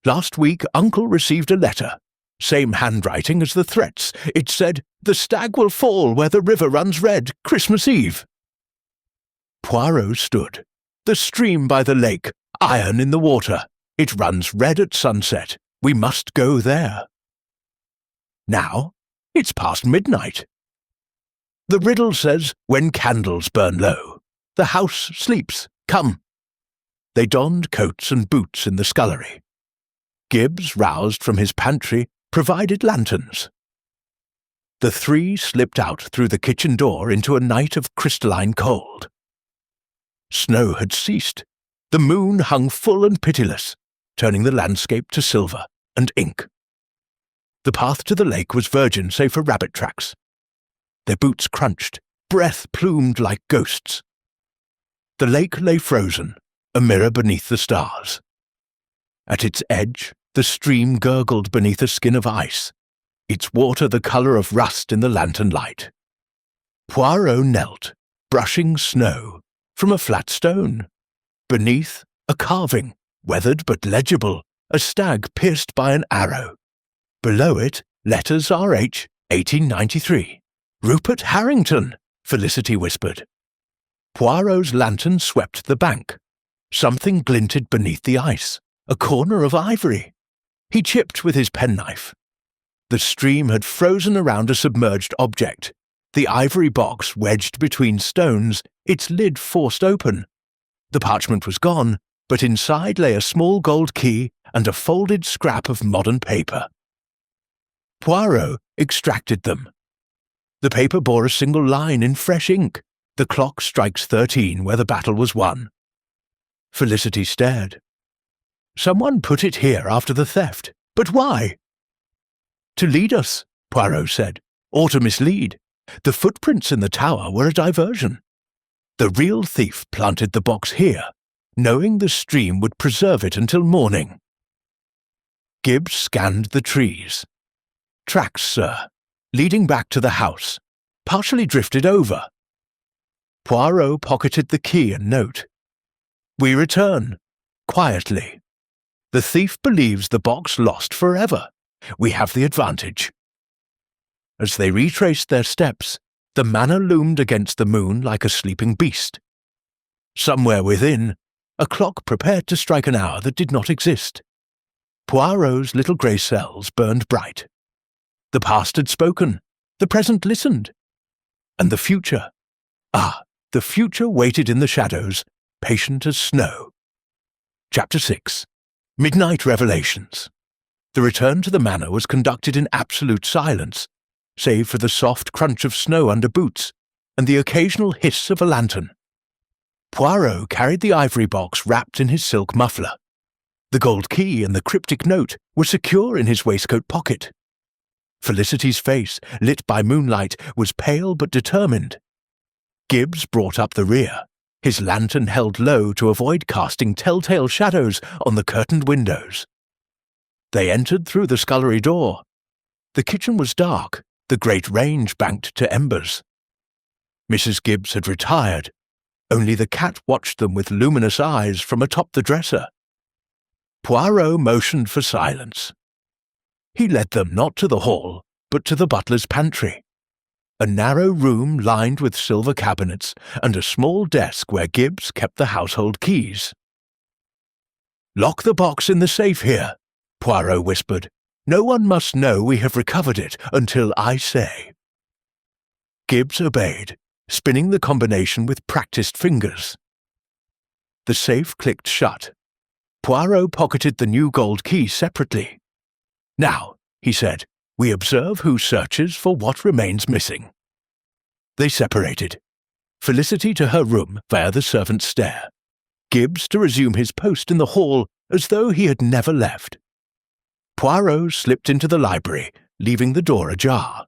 Last week, Uncle received a letter. Same handwriting as the threats. It said, "The stag will fall where the river runs red, Christmas Eve." Poirot stood. The stream by the lake, iron in the water. It runs red at sunset. We must go there. Now, it's past midnight. The riddle says, when candles burn low. The house sleeps. Come. They donned coats and boots in the scullery. Gibbs, roused from his pantry, provided lanterns. The three slipped out through the kitchen door into a night of crystalline cold. Snow had ceased. The moon hung full and pitiless. turning the landscape to silver and ink. The path to the lake was virgin save for rabbit tracks. Their boots crunched, breath plumed like ghosts. The lake lay frozen, a mirror beneath the stars. At its edge, the stream gurgled beneath a skin of ice, its water the colour of rust in the lantern light. Poirot knelt, brushing snow from a flat stone. Beneath, a carving, weathered but legible, a stag pierced by an arrow. Below it, letters R.H. 1893. "Rupert Harrington," Felicity whispered. Poirot's lantern swept the bank. Something glinted beneath the ice, a corner of ivory. He chipped with his penknife. The stream had frozen around a submerged object, the ivory box wedged between stones, its lid forced open. The parchment was gone, but inside lay a small gold key and a folded scrap of modern paper. Poirot extracted them. The paper bore a single line in fresh ink. "The clock strikes 13 where the battle was won." Felicity stared. "Someone put it here after the theft. But why?" "To lead us," Poirot said, "or to mislead. The footprints in the tower were a diversion. The real thief planted the box here, knowing the stream would preserve it until morning." Gibbs scanned the trees. "Tracks, sir, leading back to the house, partially drifted over." Poirot pocketed the key and note. "We return, quietly. The thief believes the box lost forever. We have the advantage." As they retraced their steps, the manor loomed against the moon like a sleeping beast. Somewhere within, a clock prepared to strike an hour that did not exist. Poirot's little grey cells burned bright. The past had spoken, the present listened. And the future, the future waited in the shadows, patient as snow. Chapter 6. Midnight Revelations. The return to the manor was conducted in absolute silence, save for the soft crunch of snow under boots and the occasional hiss of a lantern. Poirot carried the ivory box wrapped in his silk muffler. The gold key and the cryptic note were secure in his waistcoat pocket. Felicity's face, lit by moonlight, was pale but determined. Gibbs brought up the rear, his lantern held low to avoid casting telltale shadows on the curtained windows. They entered through the scullery door. The kitchen was dark, the great range banked to embers. Mrs. Gibbs had retired. Only the cat watched them with luminous eyes from atop the dresser. Poirot motioned for silence. He led them not to the hall, but to the butler's pantry, a narrow room lined with silver cabinets and a small desk where Gibbs kept the household keys. "Lock the box in the safe here," Poirot whispered. "No one must know we have recovered it until I say." Gibbs obeyed, spinning the combination with practiced fingers. The safe clicked shut. Poirot pocketed the new gold key separately. "Now," he said, "we observe who searches for what remains missing." They separated. Felicity to her room via the servant's stair. Gibbs to resume his post in the hall as though he had never left. Poirot slipped into the library, leaving the door ajar.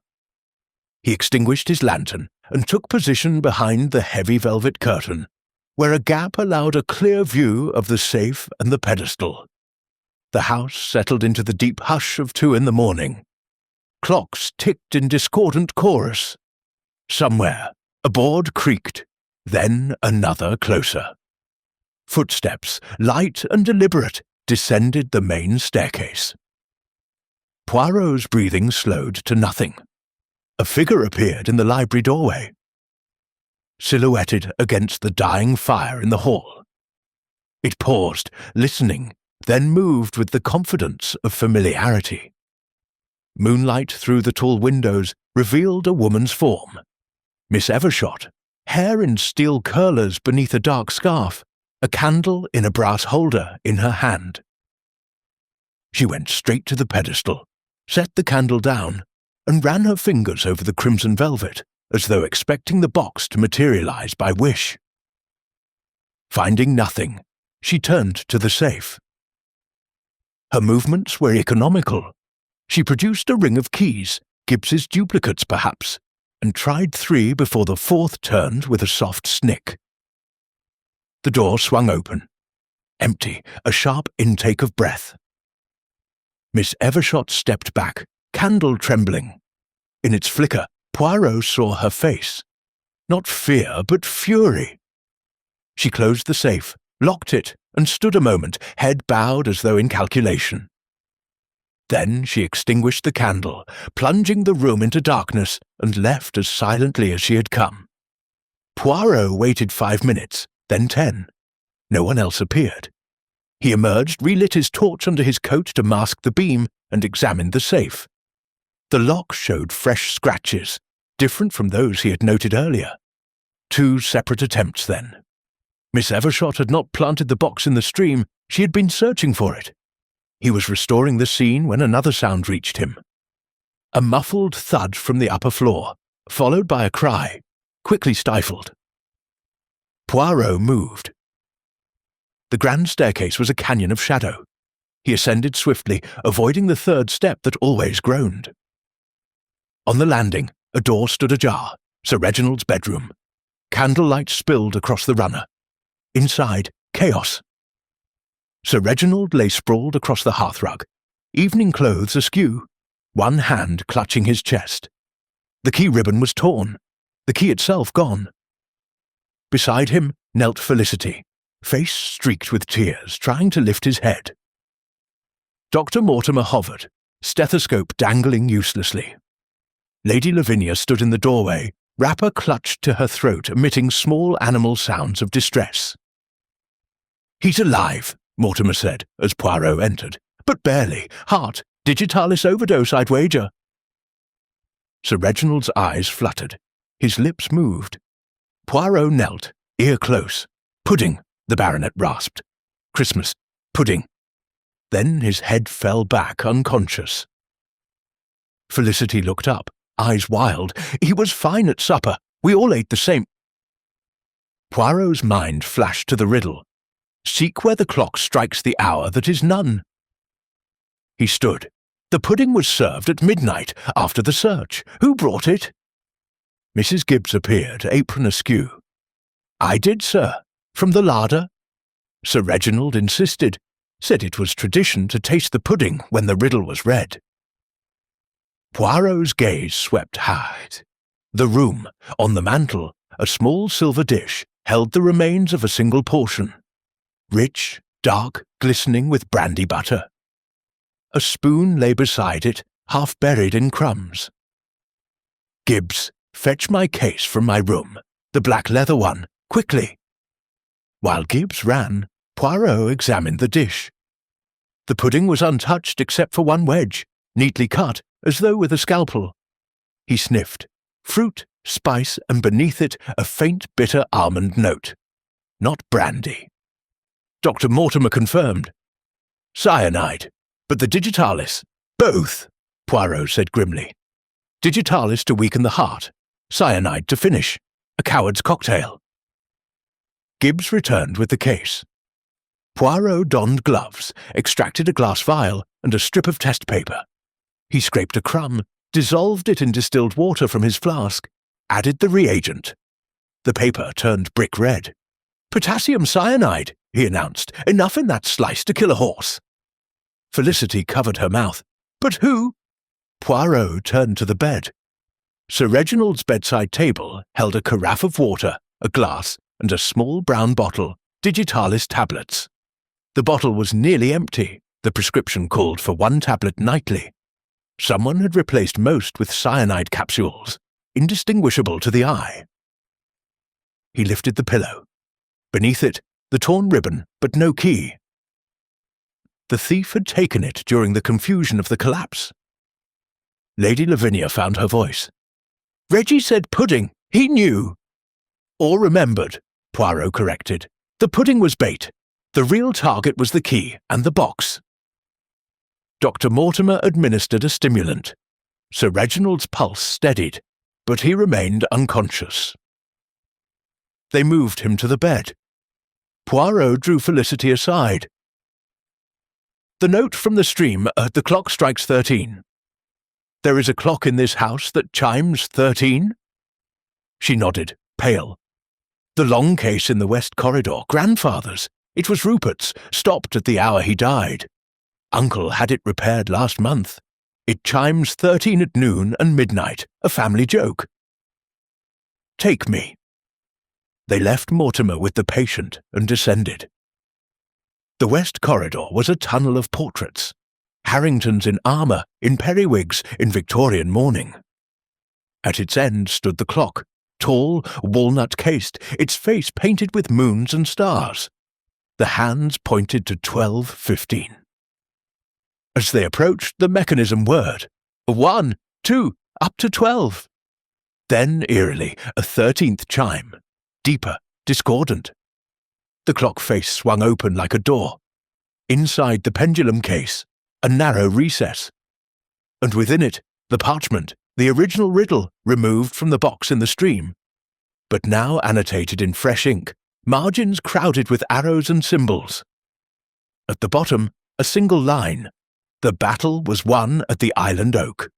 He extinguished his lantern and took position behind the heavy velvet curtain, where a gap allowed a clear view of the safe and the pedestal. The house settled into the deep hush of 2 a.m. Clocks ticked in discordant chorus. Somewhere, a board creaked, then another closer. Footsteps, light and deliberate, descended the main staircase. Poirot's breathing slowed to nothing. A figure appeared in the library doorway, silhouetted against the dying fire in the hall. It paused, listening, then moved with the confidence of familiarity. Moonlight through the tall windows revealed a woman's form. Miss Evershot, hair in steel curlers beneath a dark scarf, a candle in a brass holder in her hand. She went straight to the pedestal, set the candle down, and ran her fingers over the crimson velvet, as though expecting the box to materialize by wish. Finding nothing, she turned to the safe. Her movements were economical. She produced a ring of keys, Gibbs's duplicates perhaps, and tried 3 before the 4th turned with a soft snick. The door swung open. Empty, a sharp intake of breath. Miss Evershot stepped back, candle trembling. In its flicker, Poirot saw her face. Not fear, but fury. She closed the safe, locked it, and stood a moment, head bowed as though in calculation. Then she extinguished the candle, plunging the room into darkness, and left as silently as she had come. Poirot waited 5 minutes, then 10. No one else appeared. He emerged, relit his torch under his coat to mask the beam, and examined the safe. The lock showed fresh scratches, different from those he had noted earlier. 2 separate attempts, then. Miss Evershot had not planted the box in the stream, she had been searching for it. He was restoring the scene when another sound reached him. A muffled thud from the upper floor, followed by a cry, quickly stifled. Poirot moved. The grand staircase was a canyon of shadow. He ascended swiftly, avoiding the 3rd step that always groaned. On the landing, a door stood ajar, Sir Reginald's bedroom. Candlelight spilled across the runner. Inside, chaos. Sir Reginald lay sprawled across the hearthrug, evening clothes askew, one hand clutching his chest. The key ribbon was torn, the key itself gone. Beside him knelt Felicity, face streaked with tears, trying to lift his head. Dr. Mortimer hovered, stethoscope dangling uselessly. Lady Lavinia stood in the doorway, wrapper clutched to her throat, emitting small animal sounds of distress. "He's alive," Mortimer said, as Poirot entered. "But barely. Heart, digitalis overdose, I'd wager." Sir Reginald's eyes fluttered. His lips moved. Poirot knelt, ear close. "Pudding," the baronet rasped. "Christmas. Pudding." Then his head fell back, unconscious. Felicity looked up, eyes wild. "He was fine at supper. We all ate the same." Poirot's mind flashed to the riddle. Seek where the clock strikes the hour that is none. He stood. The pudding was served at midnight, after the search. Who brought it? Mrs. Gibbs appeared, apron askew. "I did, sir. From the larder?" Sir Reginald insisted, said it was tradition to taste the pudding when the riddle was read. Poirot's gaze swept hard. The room, on the mantel, a small silver dish, held the remains of a single portion. Rich, dark, glistening with brandy butter. A spoon lay beside it, half buried in crumbs. "Gibbs, fetch my case from my room, the black leather one, quickly." While Gibbs ran, Poirot examined the dish. The pudding was untouched except for one wedge, neatly cut, as though with a scalpel. He sniffed. Fruit, spice, and beneath it a faint bitter almond note. Not brandy. Dr. Mortimer confirmed. "Cyanide, but the digitalis." "Both," Poirot said grimly. "Digitalis to weaken the heart, cyanide to finish. A coward's cocktail." Gibbs returned with the case. Poirot donned gloves, extracted a glass vial and a strip of test paper. He scraped a crumb, dissolved it in distilled water from his flask, added the reagent. The paper turned brick red. "Potassium cyanide," he announced. "Enough in that slice to kill a horse." Felicity covered her mouth. "But who?" Poirot turned to the bed. Sir Reginald's bedside table held a carafe of water, a glass, and a small brown bottle, digitalis tablets. The bottle was nearly empty. The prescription called for 1 tablet nightly. Someone had replaced most with cyanide capsules, indistinguishable to the eye. He lifted the pillow. Beneath it, the torn ribbon, but no key. The thief had taken it during the confusion of the collapse. Lady Lavinia found her voice. "Reggie said pudding. He knew." "Or remembered," Poirot corrected. "The pudding was bait. The real target was the key and the box." Dr. Mortimer administered a stimulant. Sir Reginald's pulse steadied, but he remained unconscious. They moved him to the bed. Poirot drew Felicity aside. The note from the stream, the clock strikes 13. There is a clock in this house that chimes 13? She nodded, pale. The long case in the west corridor, grandfather's. It was Rupert's, stopped at the hour he died. Uncle had it repaired last month. It chimes 13 at noon and midnight, a family joke. Take me. They left Mortimer with the patient and descended. The west corridor was a tunnel of portraits. Harringtons in armour, in periwigs, in Victorian mourning. At its end stood the clock, tall, walnut-cased, its face painted with moons and stars. The hands pointed to 12:15. As they approached, the mechanism whirred. 1, 2, up to 12. Then, eerily, a 13th chime, deeper, discordant. The clock face swung open like a door. Inside the pendulum case, a narrow recess. And within it, the parchment, the original riddle, removed from the box in the stream, but now annotated in fresh ink, margins crowded with arrows and symbols. At the bottom, a single line. The battle was won at the Island Oak.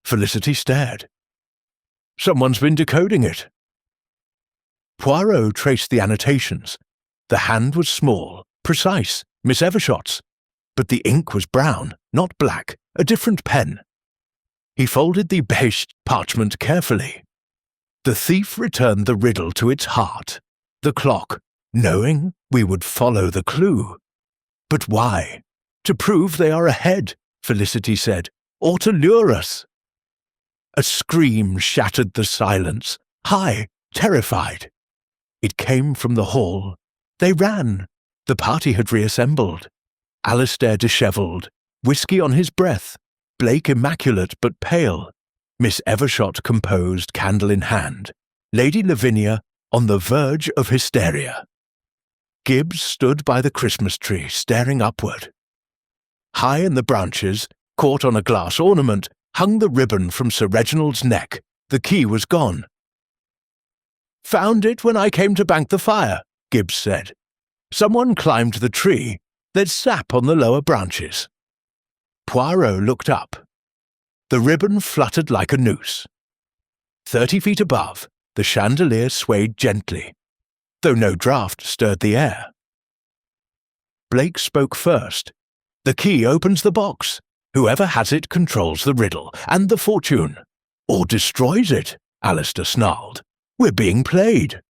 Felicity stared. Someone's been decoding it. Poirot traced the annotations. The hand was small, precise, Miss Evershot's, but the ink was brown, not black, a different pen. He folded the beige parchment carefully. The thief returned the riddle to its heart, the clock, knowing we would follow the clue. But why? To prove they are ahead, Felicity said, or to lure us. A scream shattered the silence, high, terrified. It came from the hall. They ran. The party had reassembled. Alistair dishevelled, whisky on his breath, Blake immaculate but pale, Miss Evershot composed, candle in hand, Lady Lavinia on the verge of hysteria. Gibbs stood by the Christmas tree, staring upward. High in the branches, caught on a glass ornament, hung the ribbon from Sir Reginald's neck. The key was gone. "Found it when I came to bank the fire," Gibbs said. "Someone climbed the tree. There's sap on the lower branches." Poirot looked up. The ribbon fluttered like a noose. 30 feet above, the chandelier swayed gently, though no draught stirred the air. Blake spoke first. "The key opens the box. Whoever has it controls the riddle and the fortune. Or destroys it," Alistair snarled. "We're being played."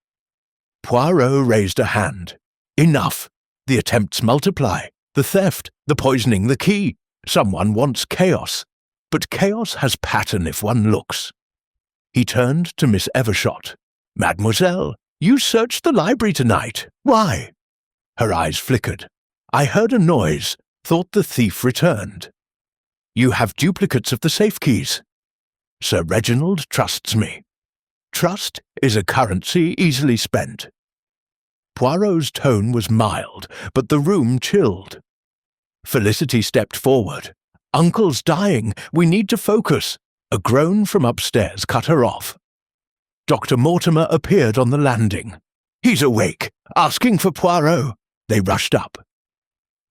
Poirot raised a hand. "Enough. The attempts multiply. The theft, the poisoning, the key. Someone wants chaos. But chaos has pattern if one looks." He turned to Miss Evershot. "Mademoiselle, you searched the library tonight. Why?" Her eyes flickered. "I heard a noise. Thought the thief returned." "You have duplicates of the safe keys." "Sir Reginald trusts me." "Trust is a currency easily spent." Poirot's tone was mild, but the room chilled. Felicity stepped forward. "Uncle's dying. We need to focus." A groan from upstairs cut her off. Dr. Mortimer appeared on the landing. "He's awake, asking for Poirot." They rushed up.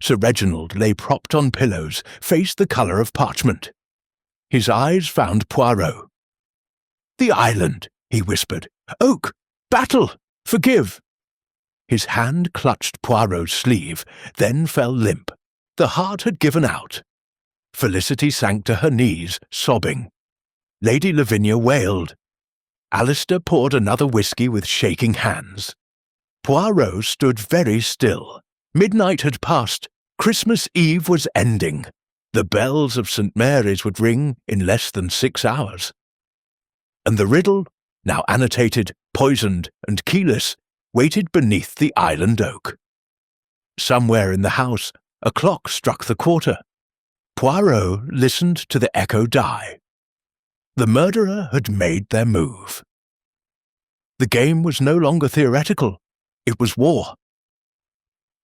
Sir Reginald lay propped on pillows, face the colour of parchment. His eyes found Poirot. "The island," he whispered. "Oak! Battle! Forgive!" His hand clutched Poirot's sleeve, then fell limp. The heart had given out. Felicity sank to her knees, sobbing. Lady Lavinia wailed. Alistair poured another whisky with shaking hands. Poirot stood very still. Midnight had passed. Christmas Eve was ending. The bells of St. Mary's would ring in less than 6 hours. And the riddle, now annotated, poisoned, and keyless, waited beneath the island oak. Somewhere in the house, a clock struck the quarter. Poirot listened to the echo die. The murderer had made their move. The game was no longer theoretical. It was war.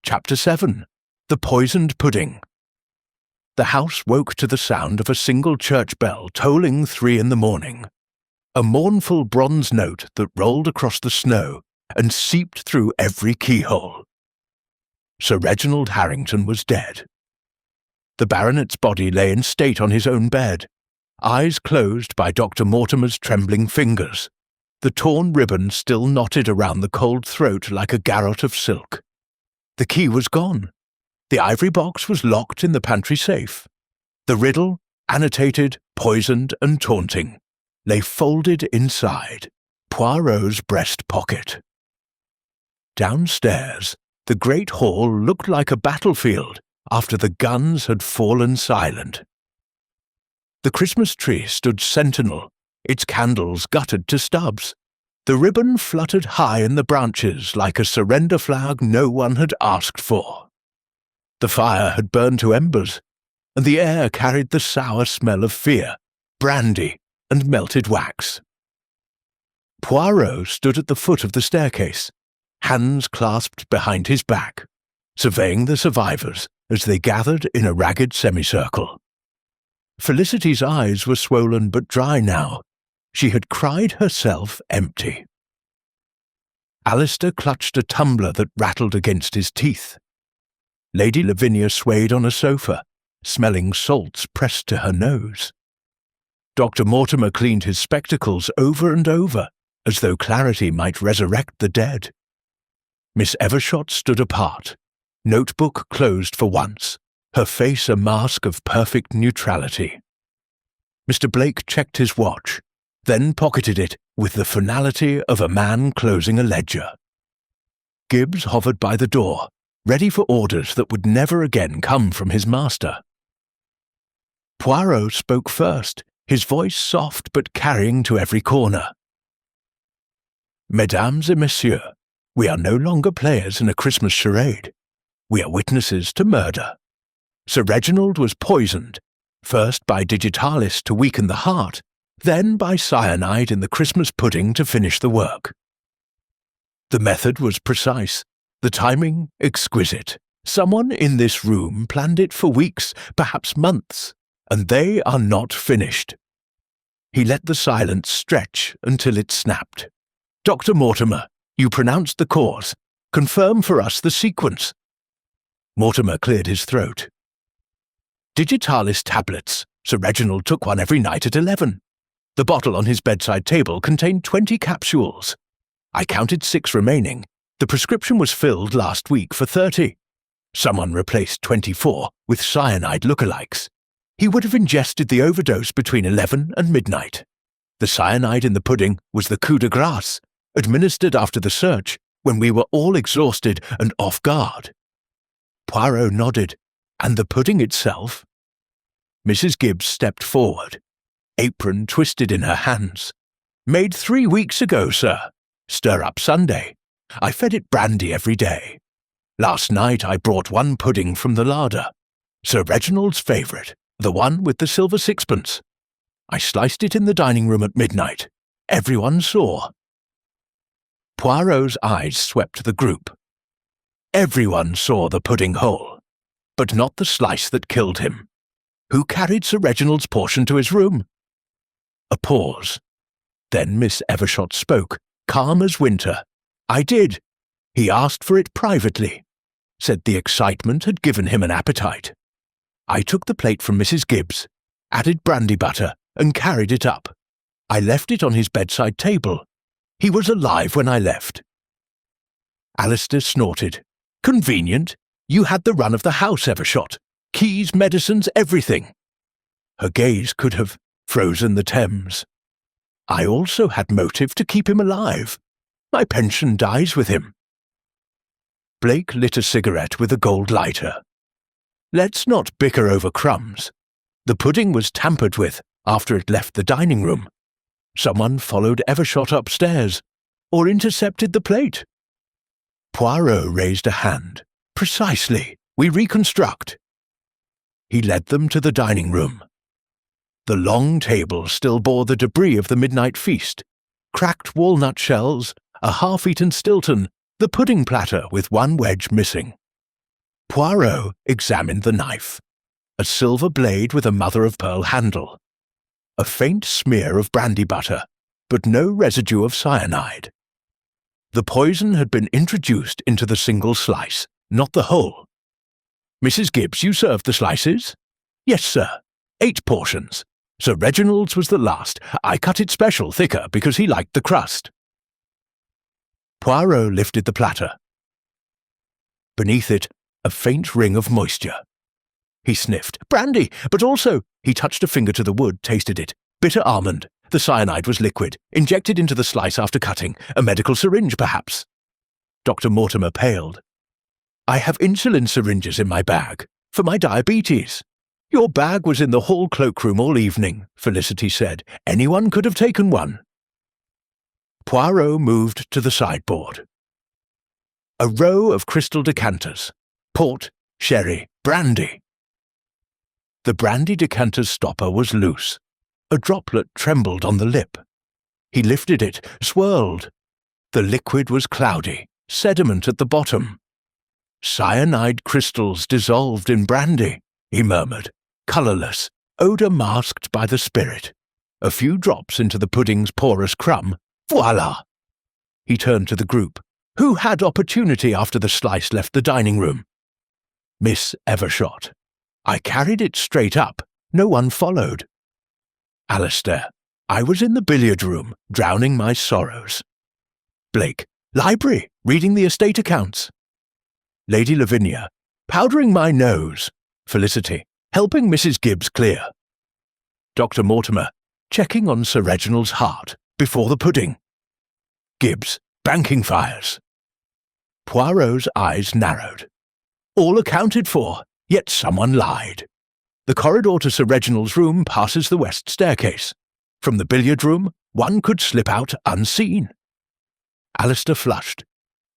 Chapter 7. The Poisoned Pudding. The house woke to the sound of a single church bell tolling 3 in the morning. A mournful bronze note that rolled across the snow and seeped through every keyhole. Sir Reginald Harrington was dead. The baronet's body lay in state on his own bed, eyes closed by Dr. Mortimer's trembling fingers, the torn ribbon still knotted around the cold throat like a garrote of silk. The key was gone. The ivory box was locked in the pantry safe. The riddle, annotated, poisoned, and taunting, lay folded inside Poirot's breast pocket. Downstairs, the great hall looked like a battlefield after the guns had fallen silent. The Christmas tree stood sentinel, its candles guttered to stubs. The ribbon fluttered high in the branches like a surrender flag no one had asked for. The fire had burned to embers, and the air carried the sour smell of fear, brandy, and melted wax. Poirot stood at the foot of the staircase, hands clasped behind his back, surveying the survivors as they gathered in a ragged semicircle. Felicity's eyes were swollen but dry now. She had cried herself empty. Alistair clutched a tumbler that rattled against his teeth. Lady Lavinia swayed on a sofa, smelling salts pressed to her nose. Dr. Mortimer cleaned his spectacles over and over, as though clarity might resurrect the dead. Miss Evershot stood apart, notebook closed for once, her face a mask of perfect neutrality. Mr. Blake checked his watch, then pocketed it with the finality of a man closing a ledger. Gibbs hovered by the door, ready for orders that would never again come from his master. Poirot spoke first, his voice soft but carrying to every corner. Mesdames et messieurs, we are no longer players in a Christmas charade. We are witnesses to murder. Sir Reginald was poisoned, first by digitalis to weaken the heart, then by cyanide in the Christmas pudding to finish the work. The method was precise, the timing exquisite. Someone in this room planned it for weeks, perhaps months, and they are not finished. He let the silence stretch until it snapped. Dr. Mortimer, you pronounced the cause. Confirm for us the sequence. Mortimer cleared his throat. Digitalis tablets. Sir Reginald took one every night at 11. The bottle on his bedside table contained 20 capsules. I counted 6 remaining. The prescription was filled last week for 30. Someone replaced 24 with cyanide lookalikes. He would have ingested the overdose between 11 and midnight. The cyanide in the pudding was the coup de grace, administered after the search when we were all exhausted and off guard. Poirot nodded. And the pudding itself? Mrs. Gibbs stepped forward, apron twisted in her hands. Made 3 weeks ago, sir. Stir up Sunday. I fed it brandy every day. Last night I brought one pudding from the larder. Sir Reginald's favourite, the one with the silver sixpence. I sliced it in the dining room at midnight. Everyone saw. Poirot's eyes swept the group. Everyone saw the pudding whole, but not the slice that killed him. Who carried Sir Reginald's portion to his room? A pause. Then Miss Evershot spoke, calm as winter. I did. He asked for it privately. Said the excitement had given him an appetite. I took the plate from Mrs. Gibbs, added brandy butter, and carried it up. I left it on his bedside table. He was alive when I left. Alistair snorted. Convenient. You had the run of the house, Evershot. Keys, medicines, everything. Her gaze could have frozen the Thames. I also had motive to keep him alive. My pension dies with him. Blake lit a cigarette with a gold lighter. Let's not bicker over crumbs. The pudding was tampered with after it left the dining room. Someone followed Evershot upstairs, or intercepted the plate. Poirot raised a hand. Precisely. We reconstruct. He led them to the dining room. The long table still bore the debris of the midnight feast. Cracked walnut shells, a half-eaten Stilton, the pudding platter with one wedge missing. Poirot examined the knife. A silver blade with a mother-of-pearl handle. A faint smear of brandy butter, but no residue of cyanide. The poison had been introduced into the single slice, not the whole. Mrs. Gibbs, you served the slices? Yes, sir. 8 portions. Sir Reginald's was the last. I cut it special thicker because he liked the crust. Poirot lifted the platter. Beneath it, a faint ring of moisture. He sniffed. Brandy, but also, he touched a finger to the wood, tasted it. Bitter almond. The cyanide was liquid, injected into the slice after cutting. A medical syringe, perhaps. Dr. Mortimer paled. I have insulin syringes in my bag, for my diabetes. Your bag was in the hall cloakroom all evening, Felicity said. Anyone could have taken one. Poirot moved to the sideboard. A row of crystal decanters. Port, sherry, brandy. The brandy decanter's stopper was loose. A droplet trembled on the lip. He lifted it, swirled. The liquid was cloudy, sediment at the bottom. Cyanide crystals dissolved in brandy, he murmured, colourless, odour masked by the spirit. A few drops into the pudding's porous crumb. Voila! He turned to the group. Who had opportunity after the slice left the dining room? Miss Evershot. I carried it straight up. No one followed. Alistair. I was in the billiard room, drowning my sorrows. Blake. Library, reading the estate accounts. Lady Lavinia. Powdering my nose. Felicity. Helping Mrs. Gibbs clear. Dr. Mortimer. Checking on Sir Reginald's heart, before the pudding. Gibbs. Banking fires. Poirot's eyes narrowed. All accounted for, yet someone lied. The corridor to Sir Reginald's room passes the west staircase. From the billiard room, one could slip out unseen. Alistair flushed.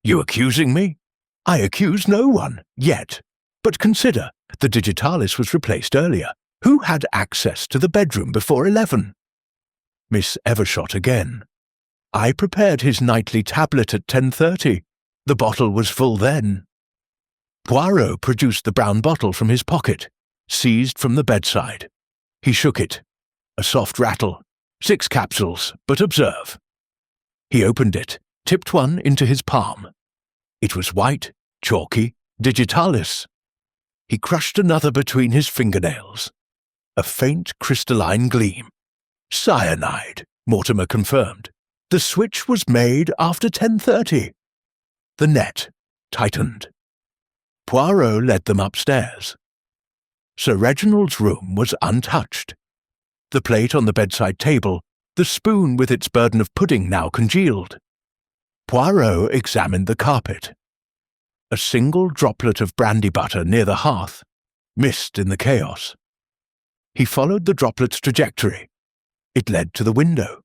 You accusing me? I accuse no one, yet. But consider, the digitalis was replaced earlier. Who had access to the bedroom before 11? Miss Evershot again. I prepared his nightly tablet at 10:30. The bottle was full then. Poirot produced the brown bottle from his pocket, seized from the bedside. He shook it. A soft rattle. 6 capsules, but observe. He opened it, tipped one into his palm. It was white, chalky, digitalis. He crushed another between his fingernails. A faint crystalline gleam. Cyanide, Mortimer confirmed. The switch was made after 10:30. The net tightened. Poirot led them upstairs. Sir Reginald's room was untouched. The plate on the bedside table, the spoon with its burden of pudding now congealed. Poirot examined the carpet. A single droplet of brandy butter near the hearth, missed in the chaos. He followed the droplet's trajectory. It led to the window.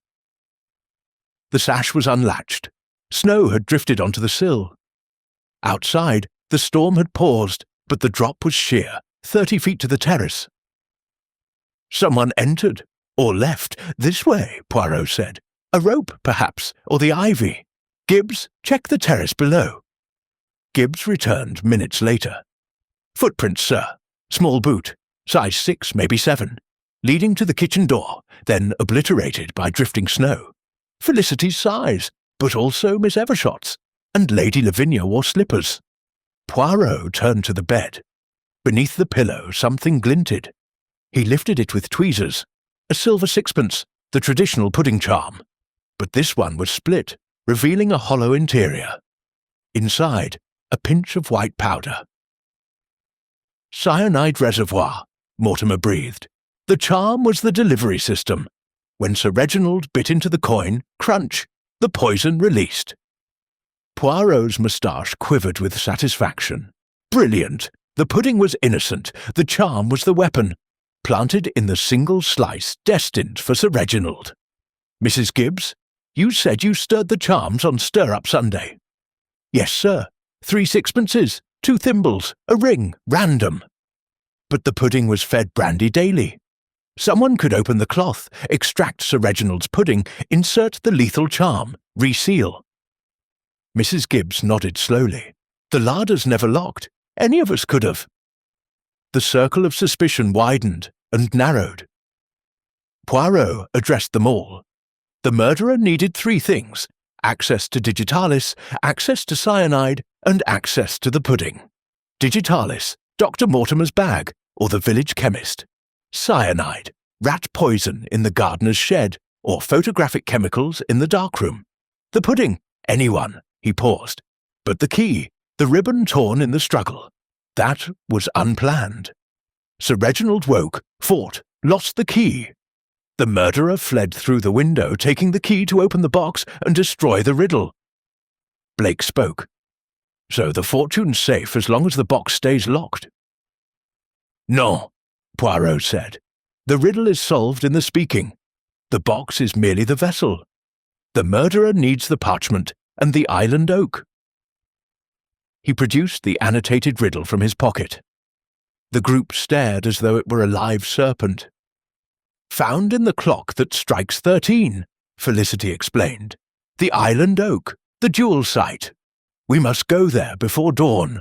The sash was unlatched. Snow had drifted onto the sill. Outside, the storm had paused, but the drop was sheer, 30 feet to the terrace. Someone entered, or left, this way, Poirot said. A rope, perhaps, or the ivy. Gibbs, check the terrace below. Gibbs returned minutes later. Footprints, sir. Small boot, size 6, maybe 7, leading to the kitchen door, then obliterated by drifting snow. Felicity's size, but also Miss Evershot's, and Lady Lavinia wore slippers. Poirot turned to the bed. Beneath the pillow something glinted. He lifted it with tweezers. A silver sixpence, the traditional pudding charm. But this one was split, revealing a hollow interior. Inside, a pinch of white powder. Cyanide reservoir, Mortimer breathed. The charm was the delivery system. When Sir Reginald bit into the coin, crunch, the poison released. Poirot's moustache quivered with satisfaction. Brilliant! The pudding was innocent, the charm was the weapon, planted in the single slice destined for Sir Reginald. Mrs. Gibbs, you said you stirred the charms on Stir-Up Sunday. Yes, sir. 3 sixpences, 2 thimbles, a ring, random. But the pudding was fed brandy daily. Someone could open the cloth, extract Sir Reginald's pudding, insert the lethal charm, reseal. Mrs. Gibbs nodded slowly. The larders never locked. Any of us could have. The circle of suspicion widened and narrowed. Poirot addressed them all. The murderer needed 3 things: access to digitalis, access to cyanide, and access to the pudding. Digitalis, Dr. Mortimer's bag, or the village chemist. cyanide, rat poison in the gardener's shed, or photographic chemicals in the darkroom. The pudding, anyone, he paused. But the key, the ribbon torn in the struggle, that was unplanned. Sir Reginald woke, fought, lost the key. The murderer fled through the window, taking the key to open the box and destroy the riddle. Blake spoke. So the fortune's safe as long as the box stays locked. No, Poirot said. The riddle is solved in the speaking. The box is merely the vessel. The murderer needs the parchment and the island oak. He produced the annotated riddle from his pocket. The group stared as though it were a live serpent. Found in the clock that strikes 13, Felicity explained. The island oak, the jewel site. We must go there before dawn.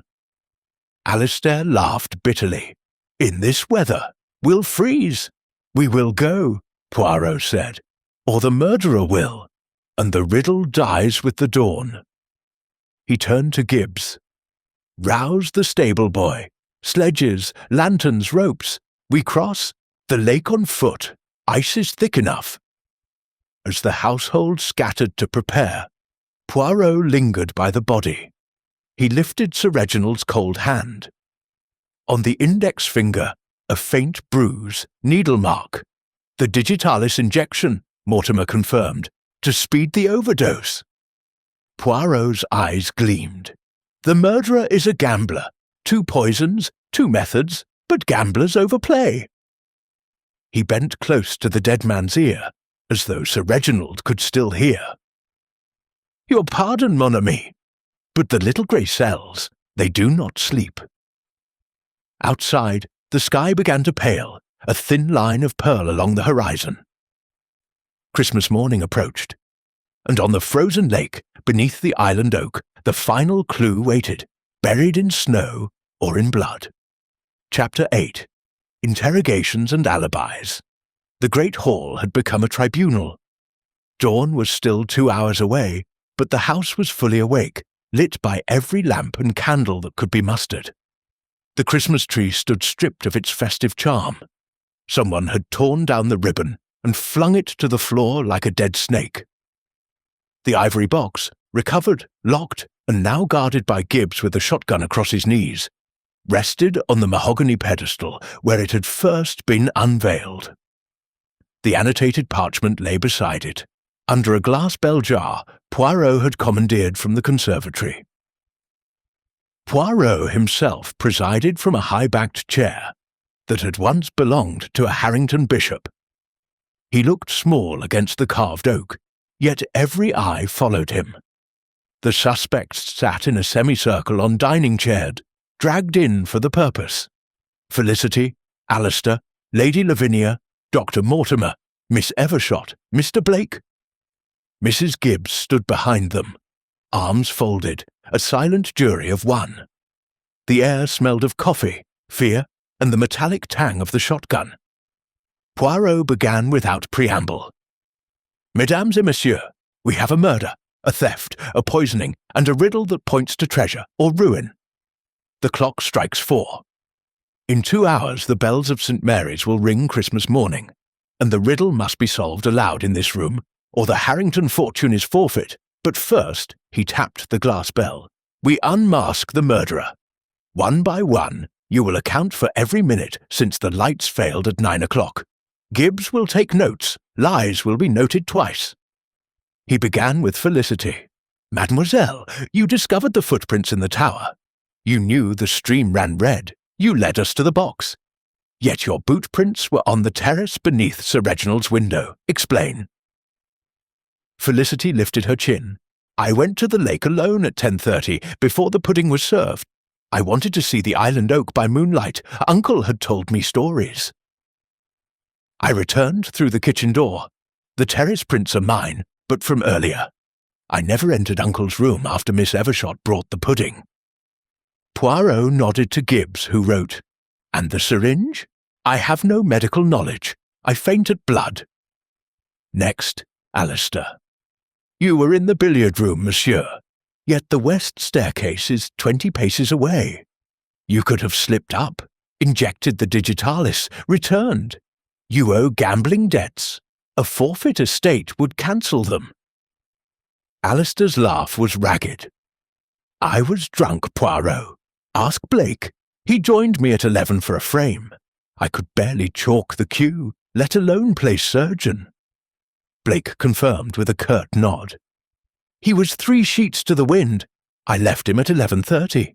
Alistair laughed bitterly. In this weather, we'll freeze. We will go, Poirot said, or the murderer will, and the riddle dies with the dawn. He turned to Gibbs. Rouse the stable boy. Sledges, lanterns, ropes. We cross. The lake on foot. Ice is thick enough. As the household scattered to prepare, Poirot lingered by the body. He lifted Sir Reginald's cold hand. On the index finger, a faint bruise, needle mark. The digitalis injection, Mortimer confirmed, to speed the overdose. Poirot's eyes gleamed. The murderer is a gambler. 2 poisons, 2 methods, but gamblers overplay. He bent close to the dead man's ear, as though Sir Reginald could still hear. Your pardon, mon ami, but the little grey cells, they do not sleep. Outside, the sky began to pale, a thin line of pearl along the horizon. Christmas morning approached, and on the frozen lake, beneath the island oak, the final clue waited, buried in snow or in blood. Chapter 8. Interrogations and Alibis. The great hall had become a tribunal. Dawn was still 2 hours away, but the house was fully awake, lit by every lamp and candle that could be mustered. The Christmas tree stood stripped of its festive charm. Someone had torn down the ribbon and flung it to the floor like a dead snake. The ivory box, recovered, locked, and now guarded by Gibbs with a shotgun across his knees, rested on the mahogany pedestal where it had first been unveiled. The annotated parchment lay beside it, under a glass bell jar Poirot had commandeered from the conservatory. Poirot himself presided from a high-backed chair that had once belonged to a Harrington bishop. He looked small against the carved oak, yet every eye followed him. The suspects sat in a semicircle on dining chairs, dragged in for the purpose. Felicity, Alistair, Lady Lavinia, Dr. Mortimer, Miss Evershot, Mr. Blake. Mrs. Gibbs stood behind them, arms folded, a silent jury of 1. The air smelled of coffee, fear, and the metallic tang of the shotgun. Poirot began without preamble. Mesdames et messieurs, we have a murder, a theft, a poisoning, and a riddle that points to treasure or ruin. The clock strikes 4. In 2 hours the bells of St. Mary's will ring Christmas morning, and the riddle must be solved aloud in this room, or the Harrington fortune is forfeit. But first, he tapped the glass bell, we unmask the murderer. 1 by 1, you will account for every minute since the lights failed at 9 o'clock. Gibbs will take notes, lies will be noted twice. He began with Felicity. Mademoiselle, you discovered the footprints in the tower. You knew the stream ran red. You led us to the box. Yet your boot prints were on the terrace beneath Sir Reginald's window. Explain. Felicity lifted her chin. I went to the lake alone at 10:30, before the pudding was served. I wanted to see the island oak by moonlight. Uncle had told me stories. I returned through the kitchen door. The terrace prints are mine, but from earlier. I never entered Uncle's room after Miss Evershot brought the pudding. Poirot nodded to Gibbs, who wrote, And the syringe? I have no medical knowledge. I faint at blood. Next, Alistair. You were in the billiard room, monsieur, yet the west staircase is 20 paces away. You could have slipped up, Injected the digitalis, returned. You owe gambling debts. A forfeit estate would cancel them. Alistair's laugh was ragged. I was drunk, Poirot. Ask Blake. He joined me at 11 for a frame. I could barely chalk the cue, let alone play surgeon. Blake confirmed with a curt nod. He was 3 sheets to the wind. I left him at 11:30.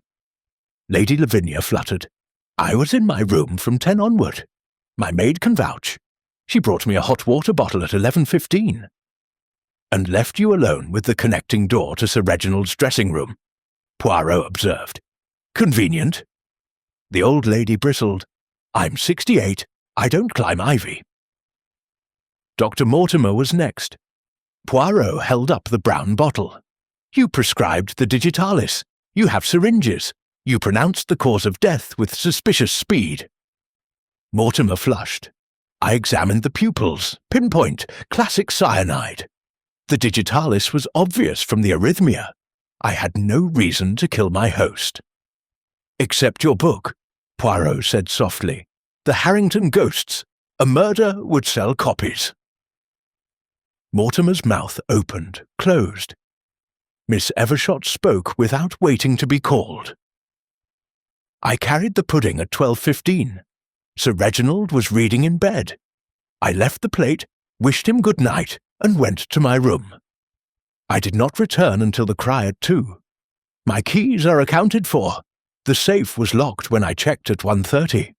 Lady Lavinia fluttered. I was in my room from 10 onward. My maid can vouch. She brought me a hot water bottle at 11:15. And left you alone with the connecting door to Sir Reginald's dressing room, Poirot observed. Convenient. The old lady bristled. I'm 68. I don't climb ivy. Dr. Mortimer was next. Poirot held up the brown bottle. You prescribed the digitalis. You have syringes. You pronounced the cause of death with suspicious speed. Mortimer flushed. I examined the pupils. Pinpoint. Classic cyanide. The digitalis was obvious from the arrhythmia. I had no reason to kill my host. Except your book, Poirot said softly. The Harrington Ghosts. A murder would sell copies. Mortimer's mouth opened, closed. Miss Evershot spoke without waiting to be called. I carried the pudding at 12:15. Sir Reginald was reading in bed. I left the plate, wished him good night, and went to my room. I did not return until the cry at 2. My keys are accounted for. The safe was locked when I checked at 1:30.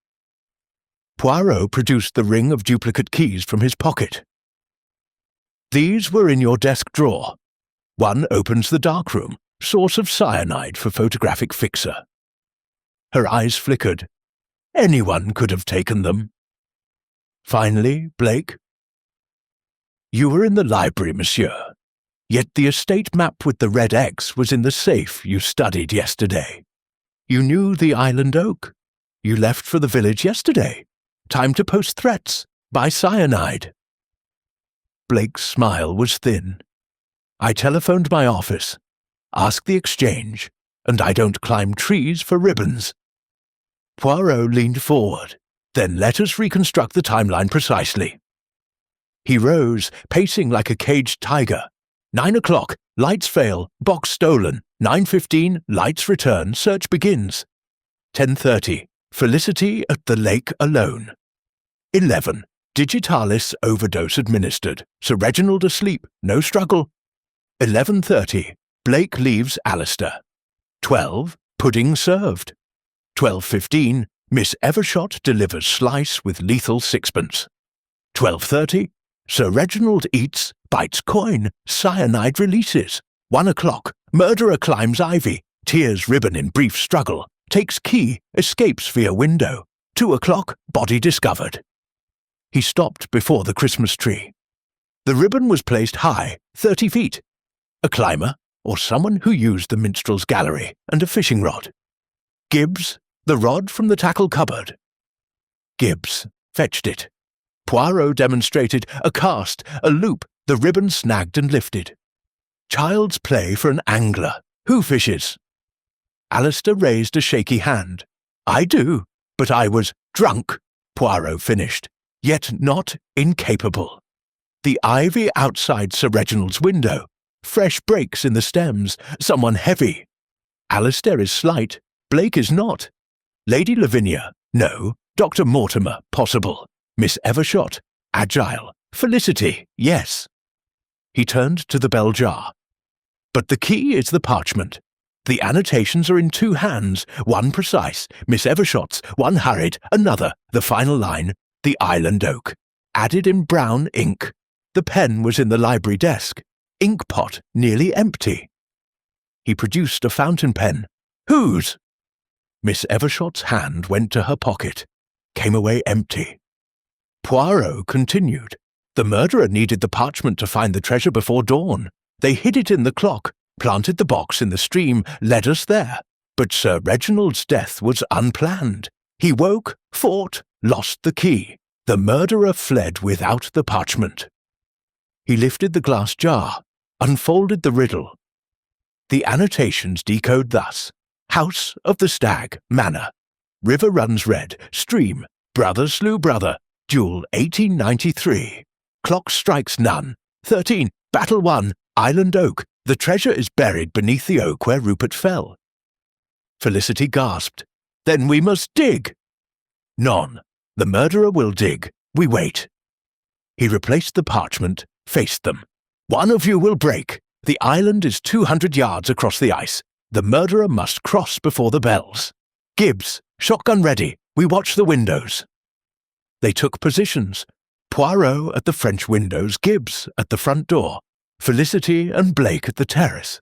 Poirot produced the ring of duplicate keys from his pocket. These were in your desk drawer. One opens the darkroom, source of cyanide for photographic fixer. Her eyes flickered. Anyone could have taken them. Finally, Blake. You were in the library, monsieur. Yet the estate map with the red X was in the safe you studied yesterday. You knew the island oak. You left for the village yesterday. Time to post threats. Buy cyanide. Blake's smile was thin. I telephoned my office. Ask the exchange, and I don't climb trees for ribbons. Poirot leaned forward. Then let us reconstruct the timeline precisely. He rose, pacing like a caged tiger. 9 o'clock, lights fail, box stolen. 9:15, lights return, search begins. 10:30, Felicity at the lake alone. 11, digitalis overdose administered. Sir Reginald asleep, no struggle. 11:30, Blake leaves Alistair. 12, pudding served. 12:15, Miss Evershot delivers slice with lethal sixpence. 12:30, Sir Reginald eats, bites coin, cyanide releases. 1 o'clock, murderer climbs ivy, tears ribbon in brief struggle, takes key, escapes via window. 2 o'clock, body discovered. He stopped before the Christmas tree. The ribbon was placed high, 30 feet. A climber, or someone who used the minstrel's gallery, and a fishing rod. Gibbs, the rod from the tackle cupboard. Gibbs fetched it. Poirot demonstrated a cast, a loop, the ribbon snagged and lifted. Child's play for an angler. Who fishes? Alistair raised a shaky hand. I do, but I was drunk, Poirot finished, yet not incapable. The ivy outside Sir Reginald's window. Fresh breaks in the stems, someone heavy. Alistair is slight, Blake is not. Lady Lavinia, no. Dr. Mortimer, possible. Miss Evershot, agile. Felicity, yes. He turned to the bell jar. But the key is the parchment. The annotations are in 2 hands, one precise, Miss Evershot's, one hurried, another, the final line, the island oak, added in brown ink. The pen was in the library desk, ink pot nearly empty. He produced a fountain pen. Whose? Miss Evershot's hand went to her pocket, came away empty. Poirot continued. The murderer needed the parchment to find the treasure before dawn. They hid it in the clock, planted the box in the stream, led us there. But Sir Reginald's death was unplanned. He woke, fought, lost the key. The murderer fled without the parchment. He lifted the glass jar, unfolded the riddle. The annotations decode thus. House of the Stag, Manor. River runs red. Stream. Brother slew brother. Duel 1893. Clock strikes none. 13. Battle won. Island oak. The treasure is buried beneath the oak where Rupert fell. Felicity gasped. Then we must dig. None. The murderer will dig. We wait. He replaced the parchment, faced them. One of you will break. The island is 200 yards across the ice. The murderer must cross before the bells. Gibbs, shotgun ready. We watch the windows. They took positions. Poirot at the French windows, Gibbs at the front door, Felicity and Blake at the terrace.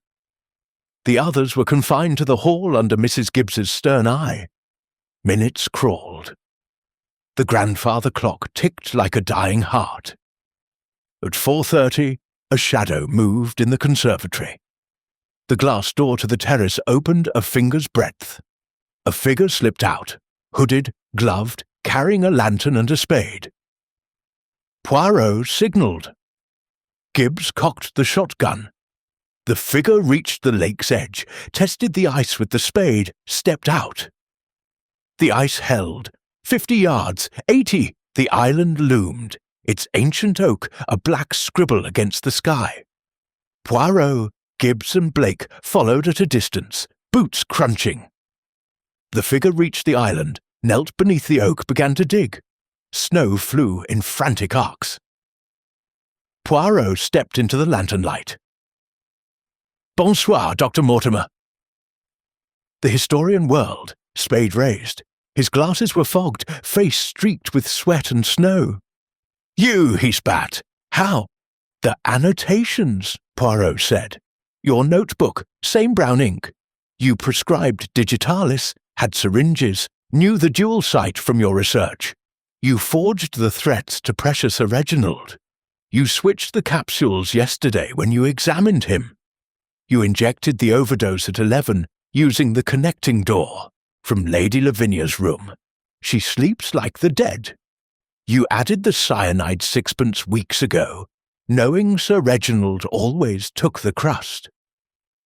The others were confined to the hall under Mrs. Gibbs's stern eye. Minutes crawled. The grandfather clock ticked like a dying heart. At 4:30, a shadow moved in the conservatory. The glass door to the terrace opened a finger's breadth. A figure slipped out, hooded, gloved, carrying a lantern and a spade. Poirot signalled. Gibbs cocked the shotgun. The figure reached the lake's edge, tested the ice with the spade, stepped out. The ice held. 50 yards, 80, the island loomed, its ancient oak a black scribble against the sky. Poirot, Gibbs and Blake followed at a distance, boots crunching. The figure reached the island, knelt beneath the oak, began to dig. Snow flew in frantic arcs. Poirot stepped into the lantern light. Bonsoir, Dr. Mortimer. The historian whirled, spade raised. His glasses were fogged, face streaked with sweat and snow. You, he spat. How? The annotations, Poirot said. Your notebook, same brown ink. You prescribed digitalis, had syringes, knew the dual site from your research. You forged the threats to precious Sir Reginald. You switched the capsules yesterday when you examined him. You injected the overdose at 11 using the connecting door from Lady Lavinia's room. She sleeps like the dead. You added the cyanide sixpence weeks ago, knowing Sir Reginald always took the crust.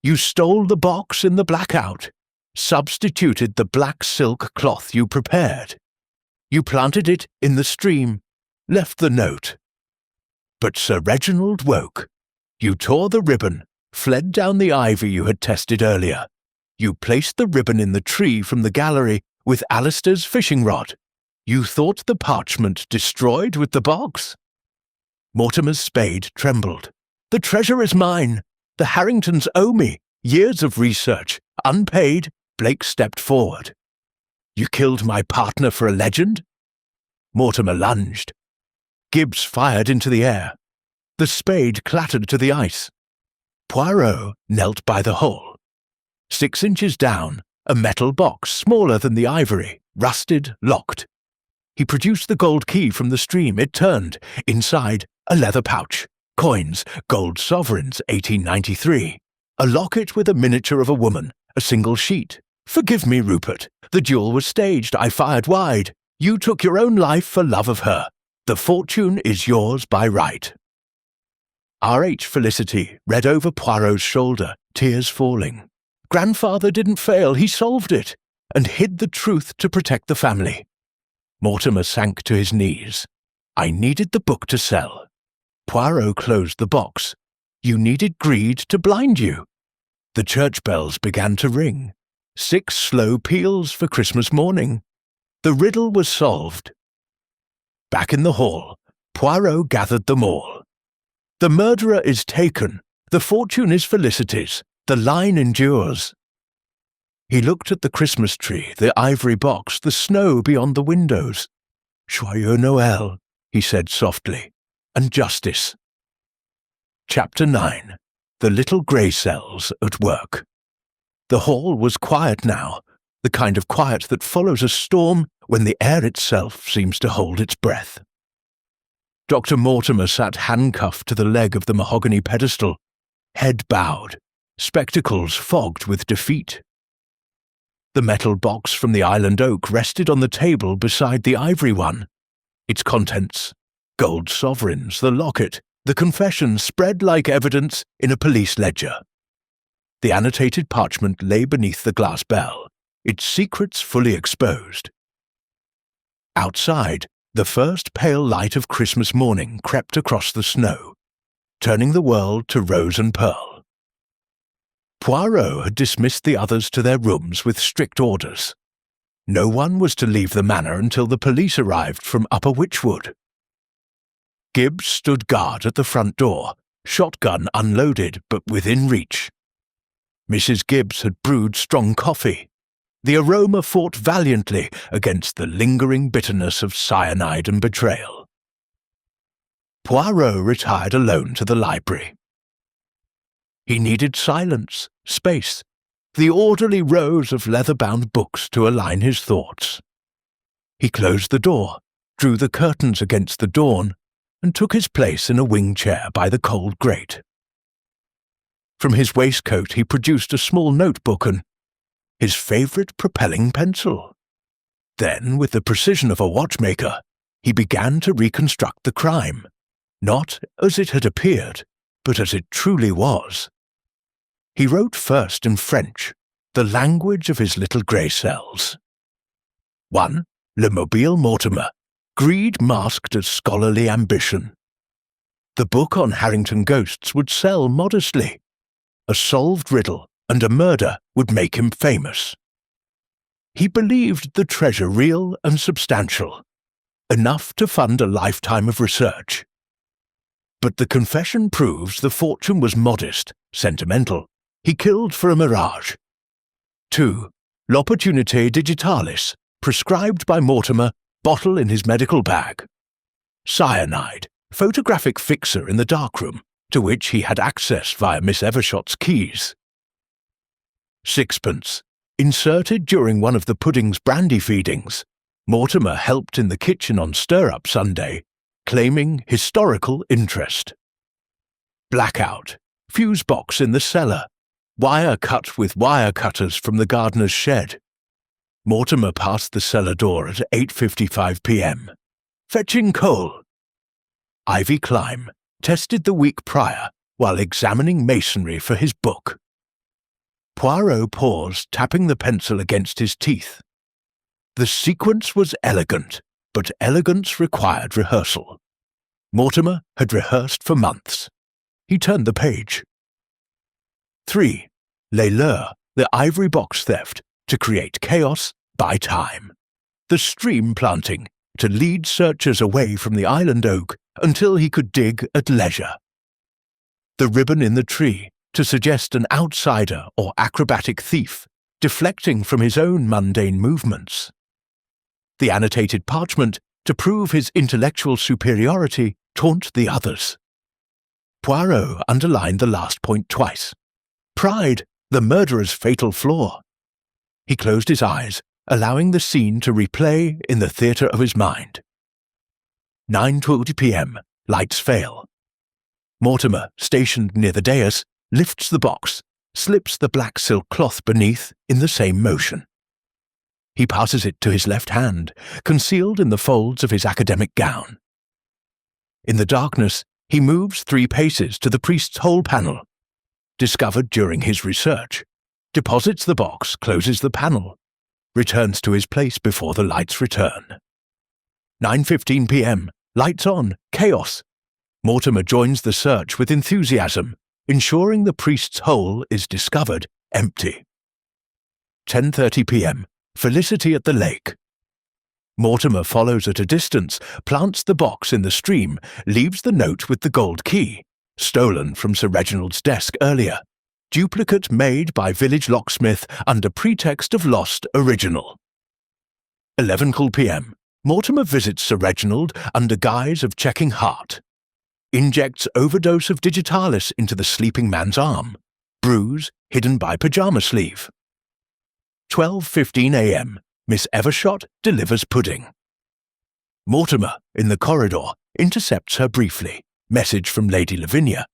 You stole the box in the blackout, substituted the black silk cloth you prepared. You planted it in the stream, left the note. But Sir Reginald woke. You tore the ribbon, fled down the ivy you had tested earlier. You placed the ribbon in the tree from the gallery with Alistair's fishing rod. You thought the parchment destroyed with the box. Mortimer's spade trembled. The treasure is mine. The Harringtons owe me. Years of research, unpaid. Blake stepped forward. You killed my partner for a legend? Mortimer lunged. Gibbs fired into the air. The spade clattered to the ice. Poirot knelt by the hole. 6 inches down, a metal box smaller than the ivory, rusted, locked. He produced the gold key from the stream. It turned. Inside, a leather pouch. Coins, gold sovereigns, 1893. A locket with a miniature of a woman, a single sheet. Forgive me, Rupert. The duel was staged. I fired wide. You took your own life for love of her. The fortune is yours by right. R.H. Felicity read over Poirot's shoulder, tears falling. Grandfather didn't fail. He solved it, and hid the truth to protect the family. Mortimer sank to his knees. I needed the book to sell. Poirot closed the box. You needed greed to blind you. The church bells began to ring. 6 slow peals for Christmas morning. The riddle was solved. Back in the hall, Poirot gathered them all. The murderer is taken. The fortune is Felicity's. The line endures. He looked at the Christmas tree, the ivory box, the snow beyond the windows. Joyeux Noël, he said softly, and justice. Chapter 9. The Little Grey Cells at Work. The hall was quiet now, the kind of quiet that follows a storm when the air itself seems to hold its breath. Dr. Mortimer sat handcuffed to the leg of the mahogany pedestal, head bowed, spectacles fogged with defeat. The metal box from the island oak rested on the table beside the ivory one. Its contents, gold sovereigns, the locket, the confession spread like evidence in a police ledger. The annotated parchment lay beneath the glass bell. its secrets fully exposed. Outside, the first pale light of Christmas morning crept across the snow, turning the world to rose and pearl. Poirot had dismissed the others to their rooms with strict orders. No one was to leave the manor until the police arrived from Upper Witchwood. Gibbs stood guard at the front door, shotgun unloaded but within reach. Mrs. Gibbs had brewed strong coffee. The aroma fought valiantly against the lingering bitterness of cyanide and betrayal. Poirot retired alone to the library. He needed silence, space, the orderly rows of leather-bound books to align his thoughts. He closed the door, drew the curtains against the dawn, and took his place in a wing chair by the cold grate. From his waistcoat he produced a small notebook and his favourite propelling pencil. Then, with the precision of a watchmaker, he began to reconstruct the crime, not as it had appeared, but as it truly was. He wrote first in French, the language of his little grey cells. 1. Le Mobile Mortimer, greed masked as scholarly ambition. The book on Harrington ghosts would sell modestly. A solved riddle and a murder would make him famous. He believed the treasure real and substantial, enough to fund a lifetime of research. But the confession proves the fortune was modest, sentimental. He killed for a mirage. 2. L'opportunité digitalis, prescribed by Mortimer, bottle in his medical bag. Cyanide, photographic fixer in the darkroom, to which he had access via Miss Evershot's keys. Sixpence, inserted during one of the pudding's brandy feedings. Mortimer helped in the kitchen on Stir-Up Sunday, claiming historical interest. Blackout, fuse box in the cellar, wire cut with wire cutters from the gardener's shed. Mortimer passed the cellar door at 8:55 p.m. Fetching coal. Ivy climb, tested the week prior while examining masonry for his book. Poirot paused, tapping the pencil against his teeth. The sequence was elegant, but elegance required rehearsal. Mortimer had rehearsed for months. He turned the page. 3. Les Leurs, the ivory box theft, to create chaos, buy time. The stream planting, to lead searchers away from the island oak until he could dig at leisure. The ribbon in the tree, to suggest an outsider or acrobatic thief, deflecting from his own mundane movements. The annotated parchment, to prove his intellectual superiority, taunt the others. Poirot underlined the last point twice. Pride, the murderer's fatal flaw. He closed his eyes, allowing the scene to replay in the theatre of his mind. 9:20 p.m. Lights fail. Mortimer, stationed near the dais, lifts the box, slips the black silk cloth beneath in the same motion. He passes it to his left hand, concealed in the folds of his academic gown. In the darkness, he moves 3 paces to the priest's hole panel, discovered during his research, deposits the box, closes the panel, returns to his place before the lights return. 9:15 p.m. Lights on, chaos. Mortimer joins the search with enthusiasm, ensuring the priest's hole is discovered empty. 10:30 p.m. Felicity at the lake. Mortimer follows at a distance, plants the box in the stream, leaves the note with the gold key, stolen from Sir Reginald's desk earlier, duplicate made by village locksmith under pretext of lost original. 11 p.m. Mortimer visits Sir Reginald under guise of checking heart. Injects overdose of digitalis into the sleeping man's arm. Bruise hidden by pyjama sleeve. 12:15 a.m. Miss Evershot delivers pudding. Mortimer, in the corridor, intercepts her briefly. Message from Lady Lavinia.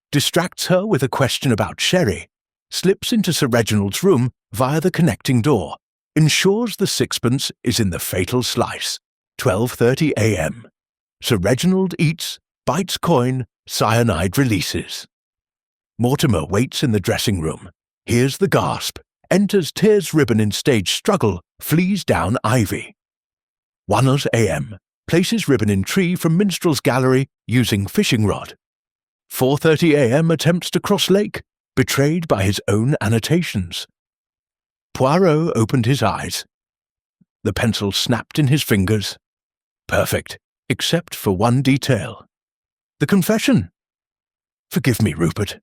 Distracts her with a question about sherry. Slips into Sir Reginald's room via the connecting door. Ensures the sixpence is in the fatal slice. 12:30 a.m. Sir Reginald eats, bites coin, cyanide releases. Mortimer waits in the dressing room, hears the gasp, enters Tears Ribbon in stage struggle, flees down ivy. 1 a.m. places Ribbon in tree from minstrel's gallery using fishing rod. 4:30 a.m. attempts to cross lake, betrayed by his own annotations. Poirot opened his eyes. The pencil snapped in his fingers. Perfect, except for one detail. The confession. Forgive me, Rupert.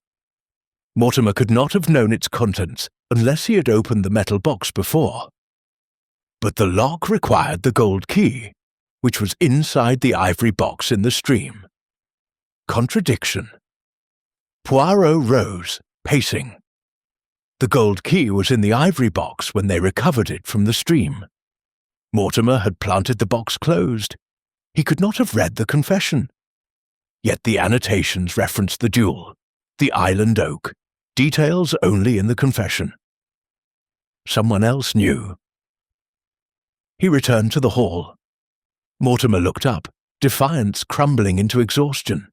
Mortimer could not have known its contents unless he had opened the metal box before. But the lock required the gold key, which was inside the ivory box in the stream. Contradiction. Poirot rose, pacing. The gold key was in the ivory box when they recovered it from the stream. Mortimer had planted the box closed. He could not have read the confession. Yet the annotations referenced the duel, the island oak, details only in the confession. Someone else knew. He returned to the hall. Mortimer looked up, defiance crumbling into exhaustion.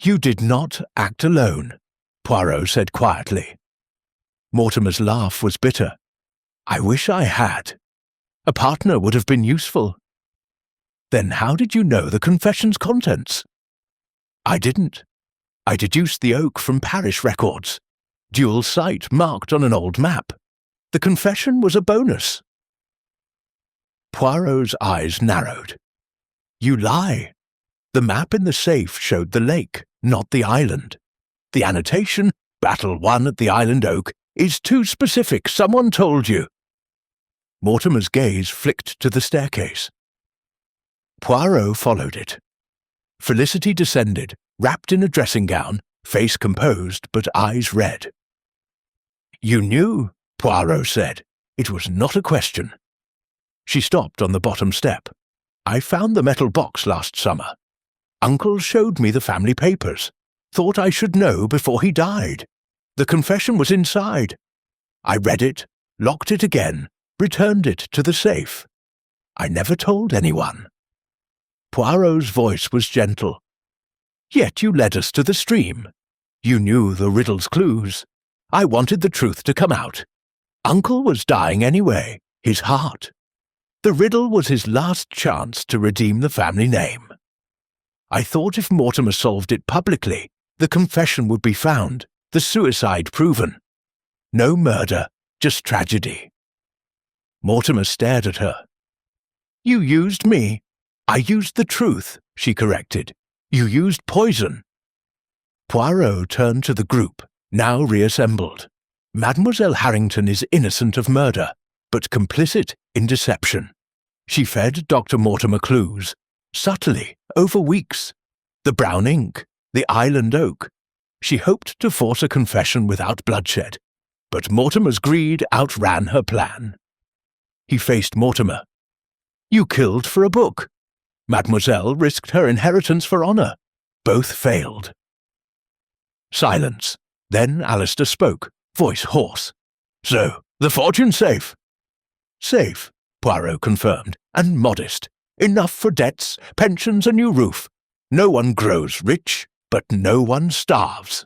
"You did not act alone," Poirot said quietly. Mortimer's laugh was bitter. "I wish I had. A partner would have been useful." "Then how did you know the confession's contents?" "I didn't. I deduced the oak from parish records. Dual site marked on an old map. The confession was a bonus." Poirot's eyes narrowed. "You lie. The map in the safe showed the lake, not the island. The annotation, Battle 1 at the Island Oak, is too specific. Someone told you." Mortimer's gaze flicked to the staircase. Poirot followed it. Felicity descended, wrapped in a dressing gown, face composed but eyes red. "You knew," Poirot said. "It was not a question." She stopped on the bottom step. "I found the metal box last summer. Uncle showed me the family papers. Thought I should know before he died. The confession was inside. I read it, locked it again, returned it to the safe. I never told anyone." Poirot's voice was gentle. "Yet you led us to the stream. You knew the riddle's clues. I wanted the truth to come out. Uncle was dying anyway, his heart. The riddle was his last chance to redeem the family name. I thought if Mortimer solved it publicly, the confession would be found, the suicide proven. No murder, just tragedy." Mortimer stared at her. "You used me. I used the truth," she corrected. "You used poison." Poirot turned to the group, now reassembled. "Mademoiselle Harrington is innocent of murder, but complicit in deception. She fed Dr. Mortimer clues, subtly, over weeks. The brown ink, the island oak. She hoped to force a confession without bloodshed, but Mortimer's greed outran her plan." He faced Mortimer. "You killed for a book. Mademoiselle risked her inheritance for honor. Both failed." Silence. Then Alistair spoke, voice hoarse. "So, the fortune's safe?" "Safe," Poirot confirmed, "and modest. Enough for debts, pensions, a new roof. No one grows rich, but no one starves."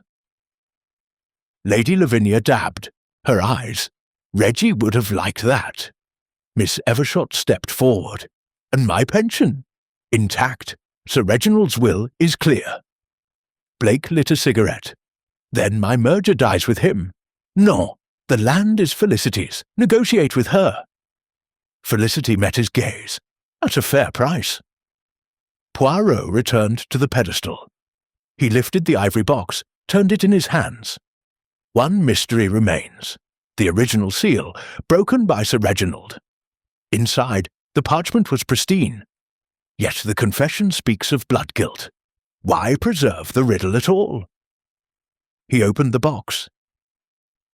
Lady Lavinia dabbed, her eyes. Reggie would have liked that. Miss Evershot stepped forward. "And my pension? Intact. Sir Reginald's will is clear." Blake lit a cigarette. "Then my merger dies with him. No, the land is Felicity's. Negotiate with her." Felicity met his gaze. "At a fair price." Poirot returned to the pedestal. He lifted the ivory box, turned it in his hands. One mystery remains. The original seal, broken by Sir Reginald. Inside, the parchment was pristine. Yet the confession speaks of blood guilt. Why preserve the riddle at all? He opened the box.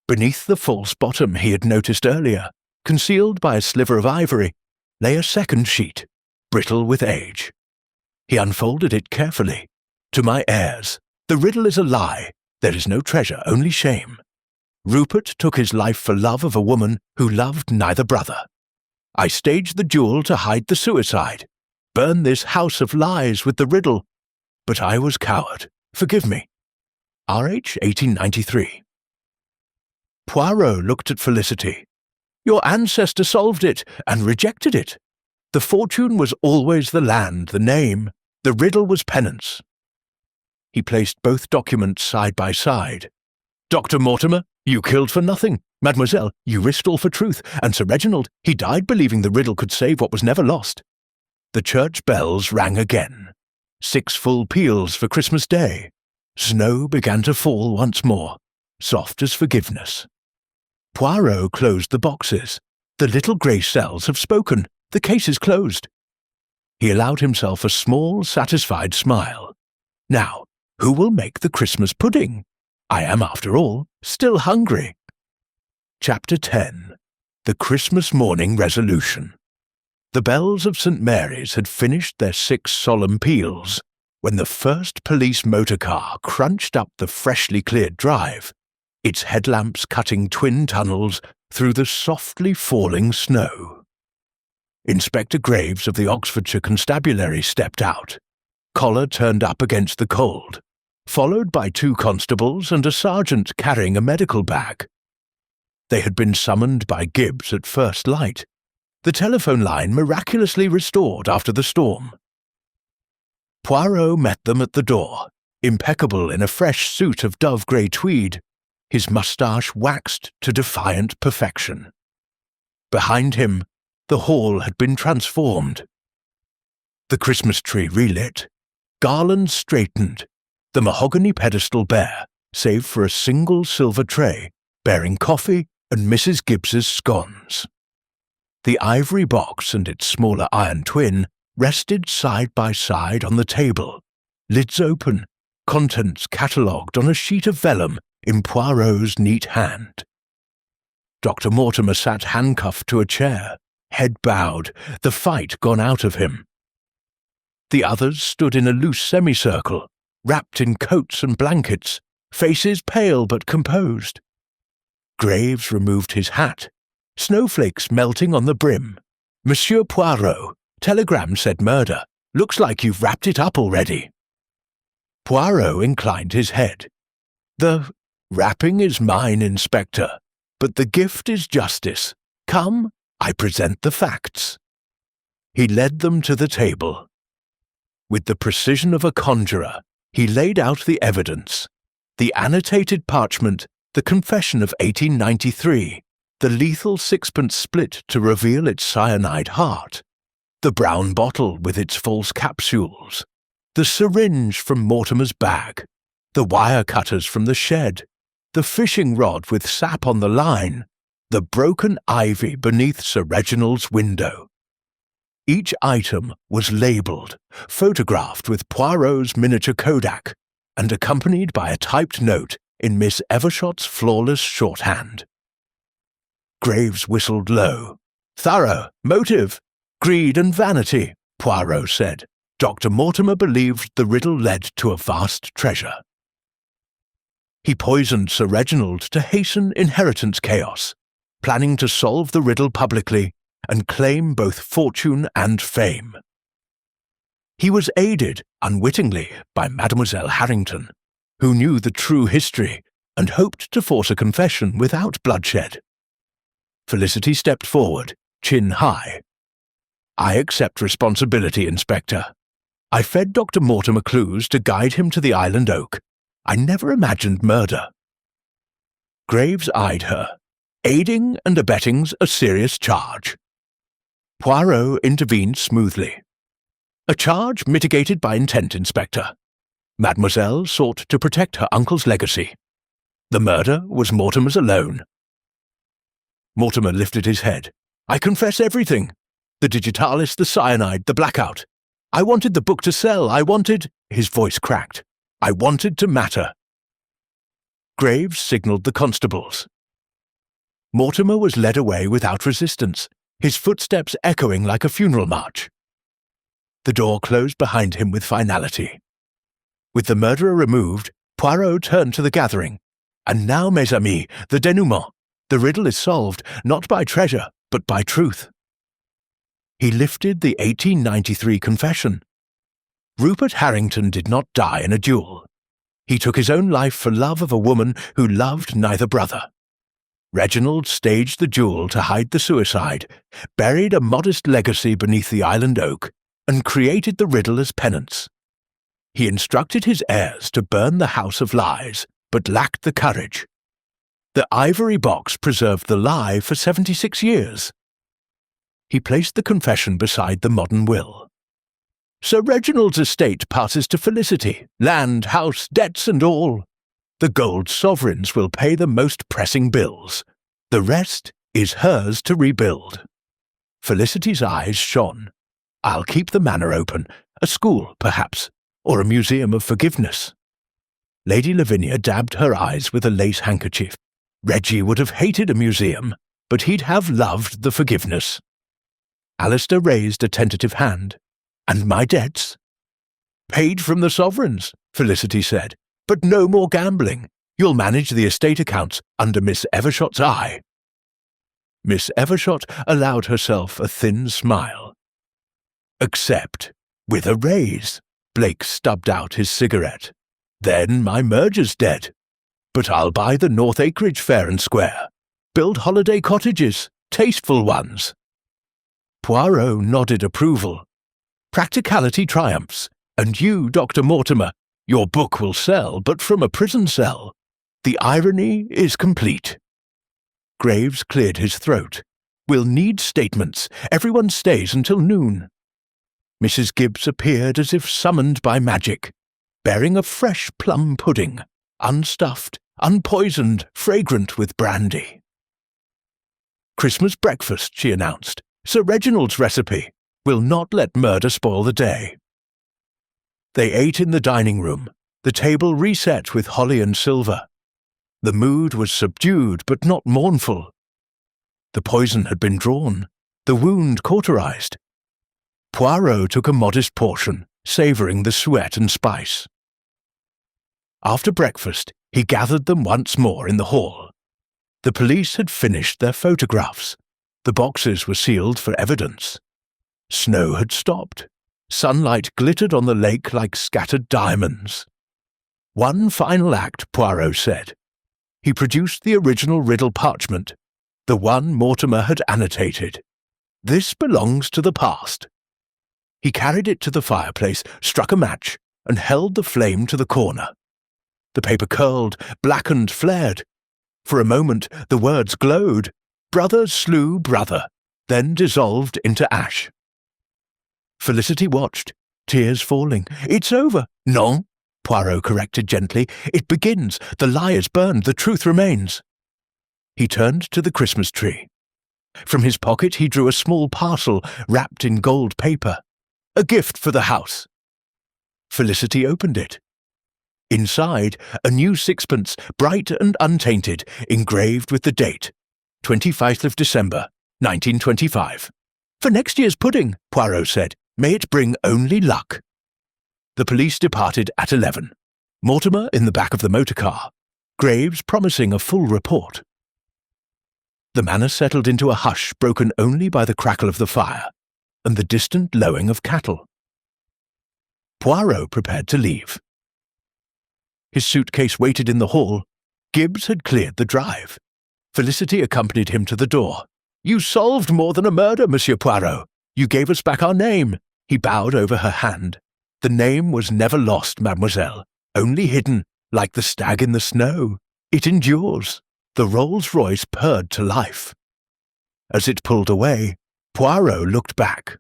Beneath the false bottom he had noticed earlier, concealed by a sliver of ivory, lay a second sheet, brittle with age. He unfolded it carefully. "To my heirs, the riddle is a lie. There is no treasure, only shame. Rupert took his life for love of a woman who loved neither brother. I staged the duel to hide the suicide. Burn this house of lies with the riddle. But I was coward. Forgive me. RH 1893. Poirot looked at Felicity. "Your ancestor solved it and rejected it. The fortune was always the land, the name. The riddle was penance." He placed both documents side by side. "Dr. Mortimer, you killed for nothing. Mademoiselle, you risked all for truth. And Sir Reginald, he died believing the riddle could save what was never lost." The church bells rang again. 6 full peals for Christmas Day. Snow began to fall once more, soft as forgiveness. Poirot closed the boxes. The little grey cells have spoken. The case is closed. He allowed himself a small, satisfied smile. Now, who will make the Christmas pudding? I am, after all, still hungry. Chapter 10. The Christmas Morning Resolution. The bells of St. Mary's had finished their 6 solemn peals when the first police motor car crunched up the freshly cleared drive, its headlamps cutting twin tunnels through the softly falling snow. Inspector Graves of the Oxfordshire Constabulary stepped out, collar turned up against the cold, followed by 2 constables and a sergeant carrying a medical bag. They had been summoned by Gibbs at first light, the telephone line miraculously restored after the storm. Poirot met them at the door, impeccable in a fresh suit of dove-grey tweed, his moustache waxed to defiant perfection. Behind him, the hall had been transformed. The Christmas tree relit, garlands straightened, the mahogany pedestal bare, save for a single silver tray bearing coffee and Mrs. Gibbs's scones. The ivory box and its smaller iron twin rested side by side on the table, lids open, contents catalogued on a sheet of vellum in Poirot's neat hand. Dr. Mortimer sat handcuffed to a chair, head bowed, the fight gone out of him. The others stood in a loose semicircle, wrapped in coats and blankets, faces pale but composed. Graves removed his hat, snowflakes melting on the brim. "Monsieur Poirot, telegram said murder. Looks like you've wrapped it up already." Poirot inclined his head. "The wrapping is mine, Inspector, but the gift is justice. Come, I present the facts." He led them to the table. With the precision of a conjurer, he laid out the evidence. The annotated parchment, the confession of 1893, the lethal 6-pence split to reveal its cyanide heart, the brown bottle with its false capsules, the syringe from Mortimer's bag, the wire cutters from the shed, the fishing rod with sap on the line, the broken ivy beneath Sir Reginald's window. Each item was labelled, photographed with Poirot's miniature Kodak, and accompanied by a typed note in Miss Evershot's flawless shorthand. Graves whistled low. "Thorough, motive, greed and vanity," Poirot said. Dr. Mortimer believed the riddle led to a vast treasure. He poisoned Sir Reginald to hasten inheritance chaos, planning to solve the riddle publicly and claim both fortune and fame. He was aided, unwittingly, by Mademoiselle Harrington, who knew the true history and hoped to force a confession without bloodshed. Felicity stepped forward, chin high. "I accept responsibility, Inspector. I fed Dr. Mortimer clues to guide him to the Island Oak. I never imagined murder." Graves eyed her. "Aiding and abetting's a serious charge." Poirot intervened smoothly. "A charge mitigated by intent, Inspector. Mademoiselle sought to protect her uncle's legacy. The murder was Mortimer's alone." Mortimer lifted his head. "I confess everything. The digitalis, the cyanide, the blackout. I wanted the book to sell. I wanted—" His voice cracked. "I wanted to matter." Graves signalled the constables. Mortimer was led away without resistance, his footsteps echoing like a funeral march. The door closed behind him with finality. With the murderer removed, Poirot turned to the gathering. "And now, mes amis, the denouement. The riddle is solved, not by treasure, but by truth." He lifted the 1893 confession. Rupert Harrington did not die in a duel. He took his own life for love of a woman who loved neither brother. Reginald staged the duel to hide the suicide, buried a modest legacy beneath the island oak, and created the riddle as penance. He instructed his heirs to burn the house of lies, but lacked the courage. The ivory box preserved the lie for 76 years. He placed the confession beside the modern will. Sir Reginald's estate passes to Felicity, land, house, debts and all. The gold sovereigns will pay the most pressing bills. The rest is hers to rebuild. Felicity's eyes shone. I'll keep the manor open, a school, perhaps, or a museum of forgiveness. Lady Lavinia dabbed her eyes with a lace handkerchief. Reggie would have hated a museum, but he'd have loved the forgiveness. Alistair raised a tentative hand. And my debts? Paid from the sovereigns, Felicity said, but no more gambling. You'll manage the estate accounts under Miss Evershot's eye. Miss Evershot allowed herself a thin smile. Except with a raise. Blake stubbed out his cigarette. Then my merger's dead. But I'll buy the North Acreage fair and square. Build holiday cottages, tasteful ones. Poirot nodded approval. Practicality triumphs, and you, Dr. Mortimer, your book will sell, but from a prison cell. The irony is complete. Graves cleared his throat. We'll need statements. Everyone stays until noon. Mrs. Gibbs appeared as if summoned by magic, bearing a fresh plum pudding, unstuffed, unpoisoned, fragrant with brandy. Christmas breakfast, she announced. Sir Reginald's recipe. Will not let murder spoil the day. They ate in the dining room, the table reset with holly and silver. The mood was subdued but not mournful. The poison had been drawn, the wound cauterized. Poirot took a modest portion, savouring the sweat and spice. After breakfast, he gathered them once more in the hall. The police had finished their photographs. The boxes were sealed for evidence. Snow had stopped. Sunlight glittered on the lake like scattered diamonds. One final act, Poirot said. He produced the original Riddle parchment, the one Mortimer had annotated. This belongs to the past. He carried it to the fireplace, struck a match, and held the flame to the corner. The paper curled, blackened, flared. For a moment the words glowed. Brother slew brother, then dissolved into ash. Felicity watched, tears falling. It's over. Non, Poirot corrected gently. It begins. The lie is burned. The truth remains. He turned to the Christmas tree. From his pocket he drew a small parcel wrapped in gold paper. A gift for the house. Felicity opened it. Inside, a new sixpence, bright and untainted, engraved with the date, 25th of December, 1925. For next year's pudding, Poirot said. May it bring only luck. The police departed at 11. Mortimer in the back of the motor car. Graves promising a full report. The manor settled into a hush broken only by the crackle of the fire and the distant lowing of cattle. Poirot prepared to leave. His suitcase waited in the hall. Gibbs had cleared the drive. Felicity accompanied him to the door. You solved more than a murder, Monsieur Poirot. You gave us back our name. He bowed over her hand. The name was never lost, mademoiselle, only hidden, like the stag in the snow. It endures. The Rolls-Royce purred to life. As it pulled away, Poirot looked back.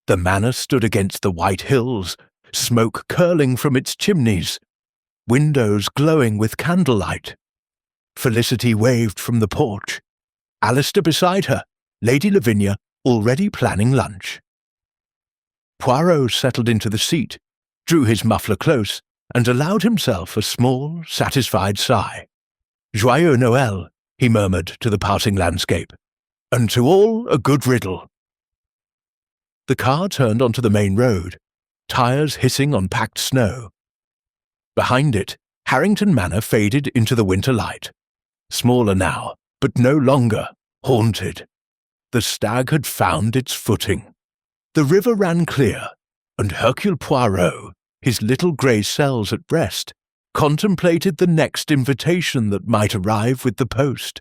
The manor stood against the white hills, smoke curling from its chimneys, windows glowing with candlelight. Felicity waved from the porch. Alistair beside her, Lady Lavinia already planning lunch. Poirot settled into the seat, drew his muffler close, and allowed himself a small, satisfied sigh. Joyeux Noël, he murmured to the passing landscape, and to all a good riddle. The car turned onto the main road, tires hissing on packed snow. Behind it, Harrington Manor faded into the winter light. Smaller now, but no longer haunted. The stag had found its footing. The river ran clear, and Hercule Poirot, his little grey cells at rest, contemplated the next invitation that might arrive with the post.